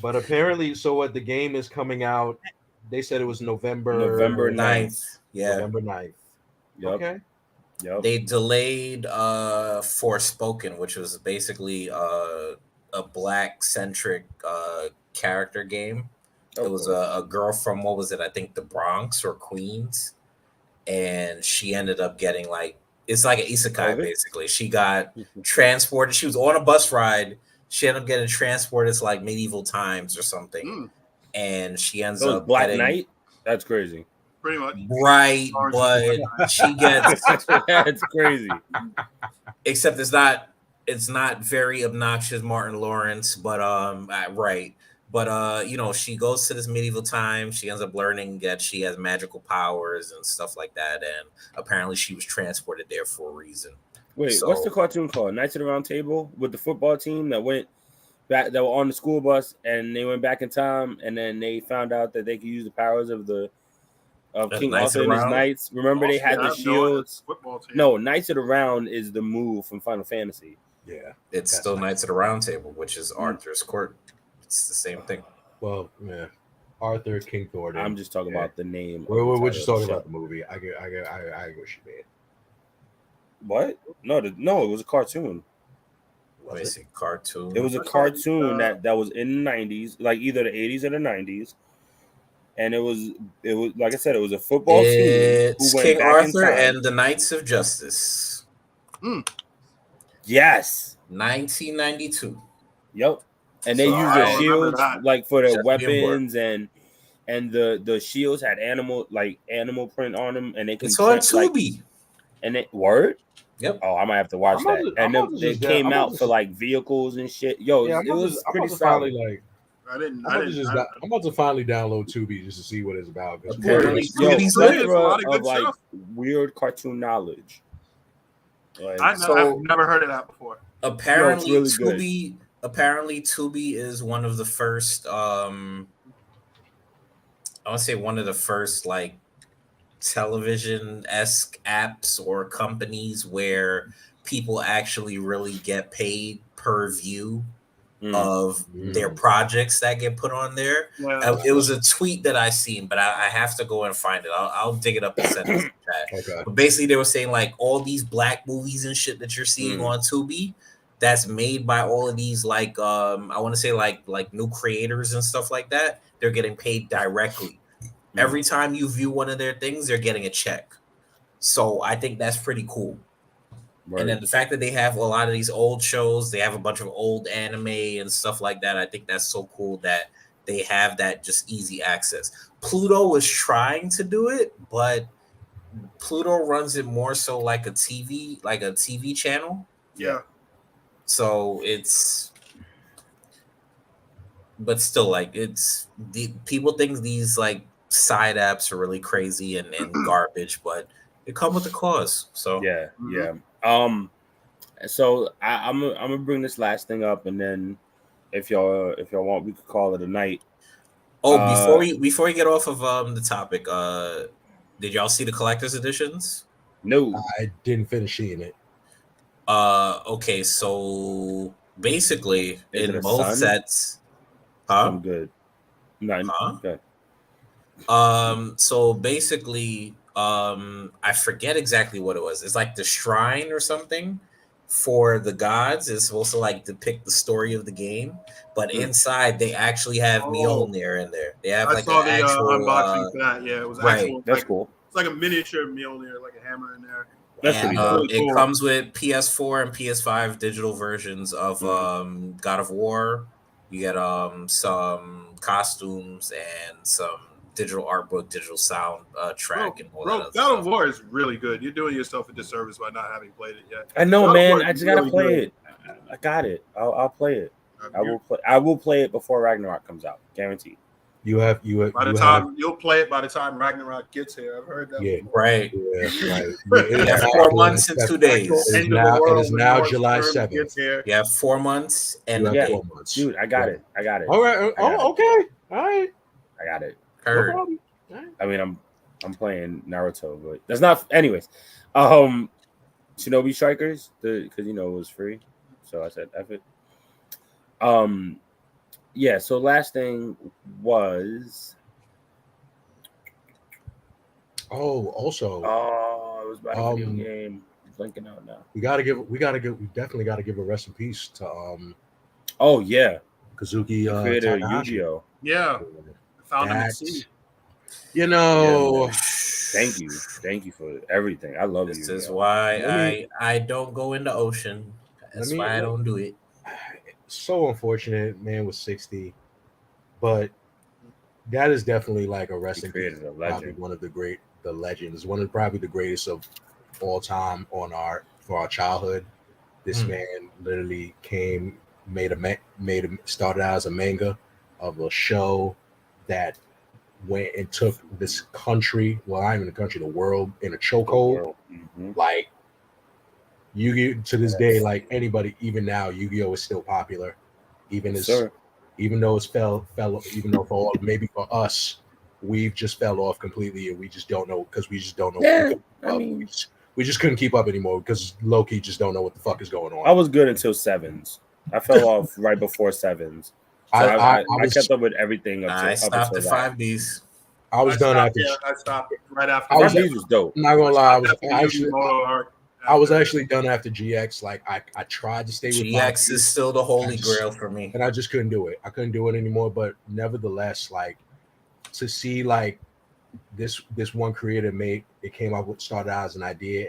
But apparently, so what? The game is coming out. They said it was November 9th. Yeah. November 9th. Yep. Okay. Yep. They delayed Forspoken, which was basically a black centric character game. It was a girl from, what was it? I think the Bronx or Queens. And she ended up getting it's like an isekai basically. She got transported. She was on a bus ride. She ended up getting transported to medieval times or something. And she ends up Black Knight. That's crazy. Pretty much. Right, but she gets That's crazy. except it's not very obnoxious Martin Lawrence, but right. But you know, she goes to this medieval time, she ends up learning that she has magical powers and stuff like that, and apparently she was transported there for a reason. Wait, what's the cartoon called? Knights of the Round Table with the football team that went back, that were on the school bus, and they went back in time, and then they found out that they could use the powers of King Arthur and his knights. Remember, they had the shields. No, Knights of the Round is the move from Final Fantasy. Yeah, it's still Knights of the Round Table, which is Arthur's court. It's the same thing. Well, yeah, Arthur, King Thornton. I'm just talking about the name. We're just talking about the movie. I get what you mean. What? No, it was a cartoon. Cartoon. It was a cartoon that was in the 90s, like either the 80s or the 90s. And it was like I said, it was a football team. It's King Arthur and the Knights of Justice. Yes. 1992. Yep. And they used their shields like for their weapons, and the shields had animal print on them, and they can. It's on Tubi. And it word. Yep. Oh, I might have to watch that. And they came out for like vehicles and shit. Yo, it was pretty solid. I'm about to finally download Tubi just to see what it's about. Apparently, of like weird cartoon knowledge. Like, I've never heard of that before. Apparently, really Tubi is one of the first. I want to say one of the first like television-esque apps or companies where people actually really get paid per view of their projects that get put on there. Yeah. It was a tweet that I seen, but I have to go and find it. I'll dig it up and send it to the chat. Okay. But basically, they were saying like all these black movies and shit that you're seeing on Tubi, that's made by all of these like I want to say like new creators and stuff like that. They're getting paid directly. Every time you view one of their things, they're getting a check. So I think that's pretty cool. Right. And then the fact that they have a lot of these old shows, they have a bunch of old anime and stuff like that. I think that's so cool that they have that just easy access. Pluto was trying to do it, but Pluto runs it more so like a TV channel. Yeah. So but still, like people think these like side apps are really crazy and garbage, but it come with a cause. So yeah. So I'm gonna bring this last thing up, and then if y'all want, we could call it a night. Oh, before we get off of the topic, did y'all see the collector's editions? No, I didn't finish seeing it. Okay, so basically in both sets, I'm good. Good. So basically, I forget exactly what it was. It's like the shrine or something for the gods. It's supposed to like depict the story of the game, but inside they actually have Mjolnir in there. They have like an actual unboxing for that. Yeah, it was right. Actual. That's cool. It's like a miniature Mjolnir, like a hammer in there. That's pretty cool. It comes with PS4 and PS5 digital versions of God of War. You get some costumes and some digital art book, digital sound track, and all that other God of War is really good. You're doing yourself a disservice by not having played it yet. I know, man. I just gotta play it. I got it. I'll play it. I will play it before Ragnarok comes out. Guaranteed. You'll play it by the time Ragnarok gets here. I've heard that. Yeah, right. Yeah, right. You have 4 months and 2 days. It is now July 7th. You have 4 months and 4 months. Dude, I got it. All right. Okay. All right. I got it. Heard. No right. I mean, I'm playing Naruto, but that's not. Anyways, Shinobi Strikers, because it was free, so I said F it. Yeah. So last thing was. Also. It was about a video game. I'm blinking out now. We definitely gotta give a rest in peace to Oh yeah. Kazuki creator Yu-Gi-Oh. Yeah. Found him at sea. Thank you for everything. I love you. This is why I don't go in the ocean. That's why I don't do it. So unfortunate, man was 60, but that is definitely like a He wrestling created a probably legend. one of the legends, one of probably the greatest of all time for our childhood. This man literally started out as a manga of a show that went and took this country, well, not even the country, the world in a chokehold. Mm-hmm. Like Yu-Gi-Oh to this day, like anybody, even now, Yu-Gi-Oh is still popular, even even though it's even though for all maybe for us, we've just fell off completely, and we just don't know because we just don't know. Yeah, I mean, we just couldn't keep up anymore because Loki just don't know what the fuck is going on. I was good until sevens. I fell off right before sevens. So I kept up with everything I stopped at 5Ds. I was done after. I stopped right after. 5Ds was dope. I'm not gonna lie, I was after- actually done after GX. Like I tried to stay with GX is still the holy grail for me, and I just couldn't do it. I couldn't do it anymore. But nevertheless, like to see like this one creator came up with started out as an idea,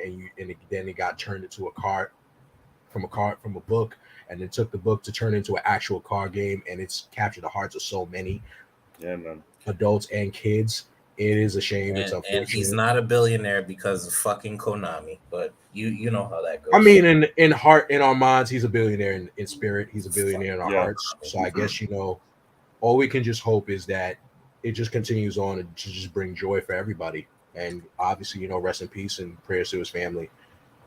then it got turned into a card from a book, and then took the book to turn into an actual card game, and it's captured the hearts of so many adults and kids. It is a shame. It's unfortunate. And he's not a billionaire because of fucking Konami, but you know how that goes. I mean, in our minds, he's a billionaire. In spirit, he's a billionaire in our hearts. So I guess all we can just hope is that it just continues on and to just bring joy for everybody. And obviously, rest in peace and prayers to his family.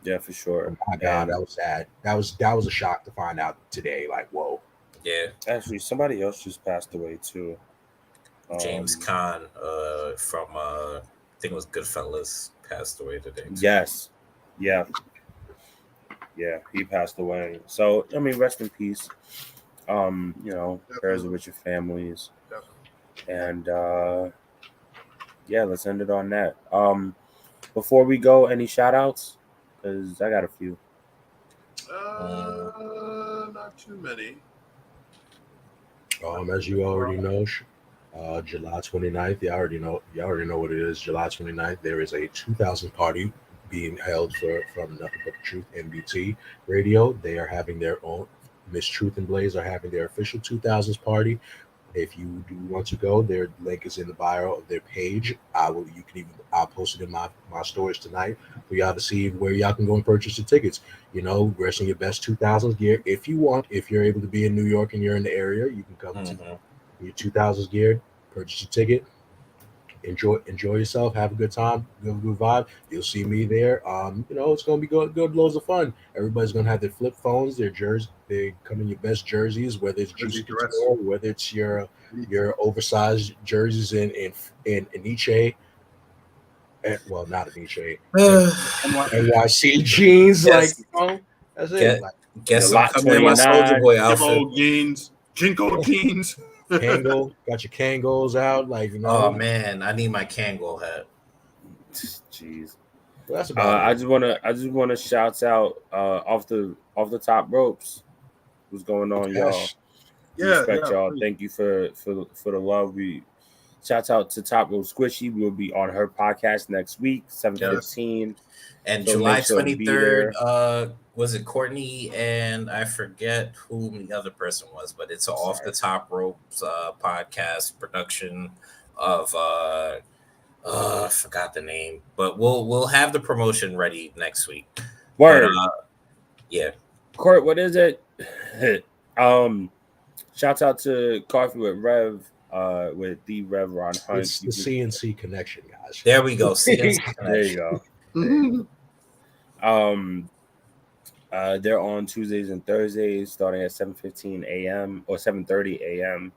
Yeah, for sure. Oh my God, that was sad. That was a shock to find out today. Like, whoa. Yeah. Actually, somebody else just passed away too. James Caan from I think it was Goodfellas passed away today too. Yes. Yeah, he passed away. So I mean, rest in peace. Prayers are with your families. And let's end it on that. Before we go, any shout outs? Because I got a few. Not too many. As you already know, July 29th, you already know what it is. July 29th, there is a 2000 party being held from Nothing But the Truth NBT Radio. They are having their own, Miss Truth and Blaze are having their official 2000s party. If you do want to go, their link is in the bio of their page. I'll post it in my stories tonight for y'all to see where y'all can go and purchase the tickets. Dressing your best 2000s gear if you want. If you're able to be in New York and you're in the area, you can come to your 2000s gear, purchase your ticket, enjoy yourself, have a good time, good vibe. You'll see me there. It's gonna be good, loads of fun. Everybody's gonna have their flip phones, their jerseys. They come in your best jerseys, whether it's Juicy Couture, whether it's your oversized jerseys in Nietzsche. Well, not a Nietzsche. NYC jeans, yes. That's it. Guess I'm coming in my Soldier Boy outfit. Jeans, Jinko jeans. Kango, got your Kangos out, Oh man, I need my Kango hat. Jeez. Well, that's about I just wanna shout out off the top ropes. What's going on, y'all? Respect y'all. Please. Thank you for the love. We shout out to Top Rope Squishy. We'll be on her podcast next week, 7:15. And so July 23rd, was it Courtney and I forget who the other person was, but it's Off the Top Ropes podcast production of I forgot the name, but we'll have the promotion ready next week. Word. But, yeah. Court, what is it? Shouts out to Coffee with Rev, with the Rev Ron Hunt. It's the CNC connection, guys. There we go. CNC connection. There you go. They're on Tuesdays and Thursdays, starting at 7:15 a.m. or 7:30 a.m.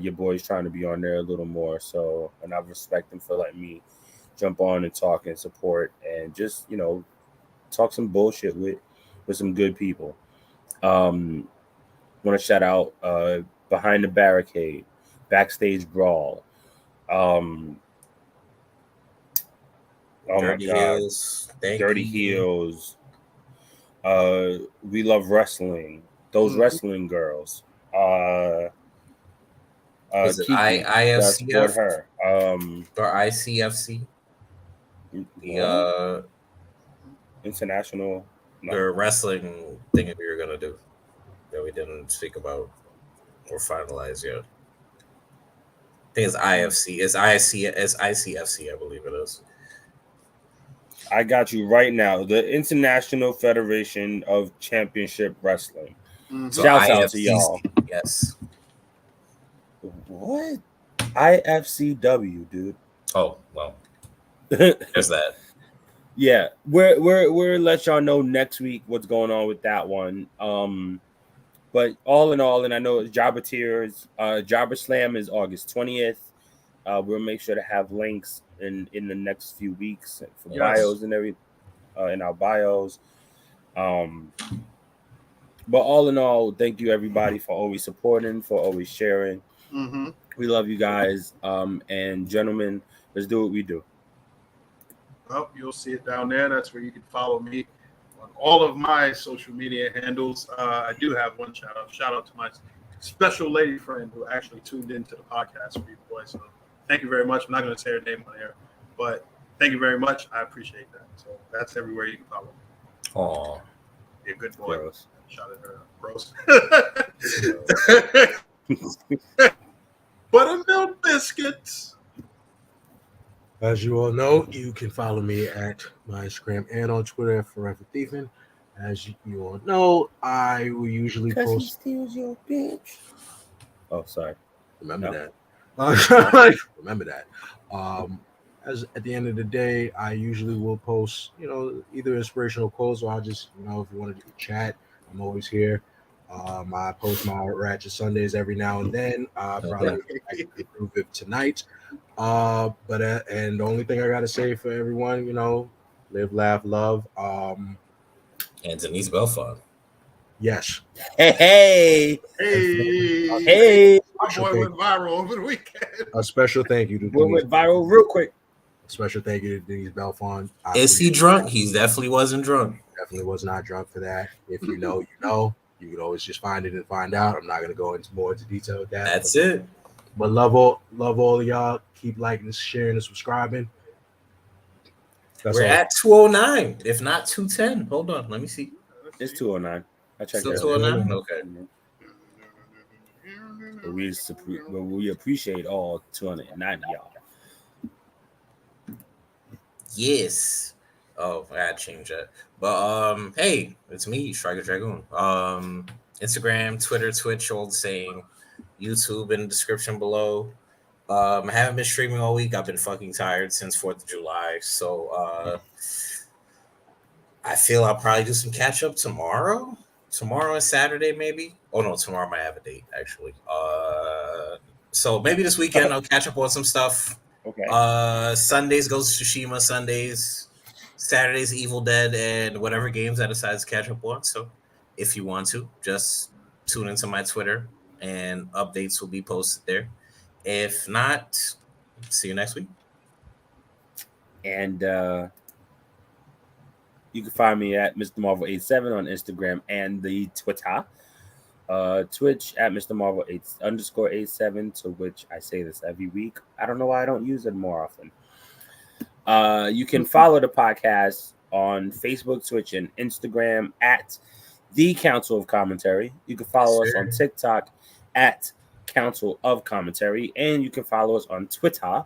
Your boy's trying to be on there a little more, so, and I respect them for letting me jump on and talk and support and just talk some bullshit with some good people. Want to shout out Behind the Barricade, Backstage Brawl. Oh Dirty my God, Heels. Dirty Heels. We Love Wrestling. Those wrestling girls. Is it Kiki, IFCF her. Or ICFC? The international. The wrestling thing that we were gonna do that we didn't speak about or finalize yet. think it's IFC. It's ICFC, I believe it is. I got you right now. The International Federation of Championship Wrestling. So Shouts out IFC, to y'all. yes. What? IFCW, dude. Oh well, there's that. Yeah, we're let y'all know next week what's going on with that one. But all in all, and I know Jobber Tears, Jobber Slam is August 20th. We'll make sure to have links in the next few weeks for bios and everything in our bios. But all in all, thank you everybody for always supporting, for always sharing. Mm-hmm. We love you guys. And gentlemen, let's do what we do. Well, you'll see it down there. That's where you can follow me on all of my social media handles. I do have one shout out. Shout out to my special lady friend who actually tuned into the podcast for you boys. So thank you very much. I'm not going to say her name on air, but thank you very much. I appreciate that. So that's everywhere you can follow me. Oh, Be a good boy. Gross. Shout at her, gross. Buttermilk biscuits. As you all know, you can follow me at my Instagram and on Twitter at Forever Thiefin. As you all know, I will usually post. Steals your bitch. Oh, sorry. Remember that. Remember that. As at the end of the day, I usually will post, either inspirational quotes or I'll just, if you want to chat, I'm always here. I post my Ratchet Sundays every now and then. Probably improve it tonight. And the only thing I gotta say for everyone, live, laugh, love. and Denise Belfont. Yes. Hey. My boy went viral over the weekend. A special thank you to We went viral real quick. A special thank you to Denise Belfont. Is he drunk? He definitely wasn't drunk. Definitely was not drunk for that. If you know, you know. You can always just find it and find out. I'm not gonna go into more into detail with that. That's it. But love all of y'all. Keep liking, sharing, and subscribing. We're at 209, if not 210. Hold on, let me see. It's 209. I checked Still it. 209? Okay. But we appreciate all 290 y'all. Yes. Oh, I gotta change that. But hey, it's me, Striker Dragoon. Instagram, Twitter, Twitch, all the same. YouTube in the description below. I haven't been streaming all week. I've been fucking tired since 4th of July. So I feel I'll probably do some catch up tomorrow. Tomorrow and Saturday, maybe. Oh no, tomorrow I might have a date, actually. So maybe this weekend I'll catch up on some stuff. Okay. Sundays goes to Tsushima, Sundays, Saturdays Evil Dead, and whatever games I decide to catch up on. So if you want to, just tune into my Twitter and updates will be posted there. If not, see you next week. And you can find me at Mr. Marvel 87 on Instagram and the Twitter. Twitch at Mr. Marvel _87, to which I say this every week. I don't know why I don't use it more often. You can follow the podcast on Facebook, Twitch, and Instagram at The Council of Commentary. You can follow us on TikTok at Council of Commentary, and you can follow us on Twitter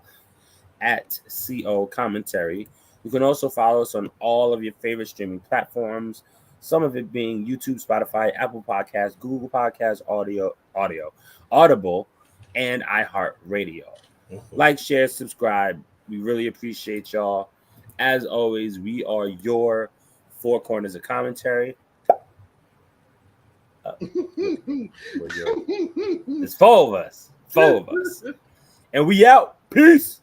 at CO Commentary. You can also follow us on all of your favorite streaming platforms, some of it being YouTube, Spotify, Apple Podcasts, Google Podcasts, Audible, and iHeartRadio. Like, share, subscribe. We really appreciate y'all. As always, we are your Four Corners of Commentary. It's four of us. And we out. Peace.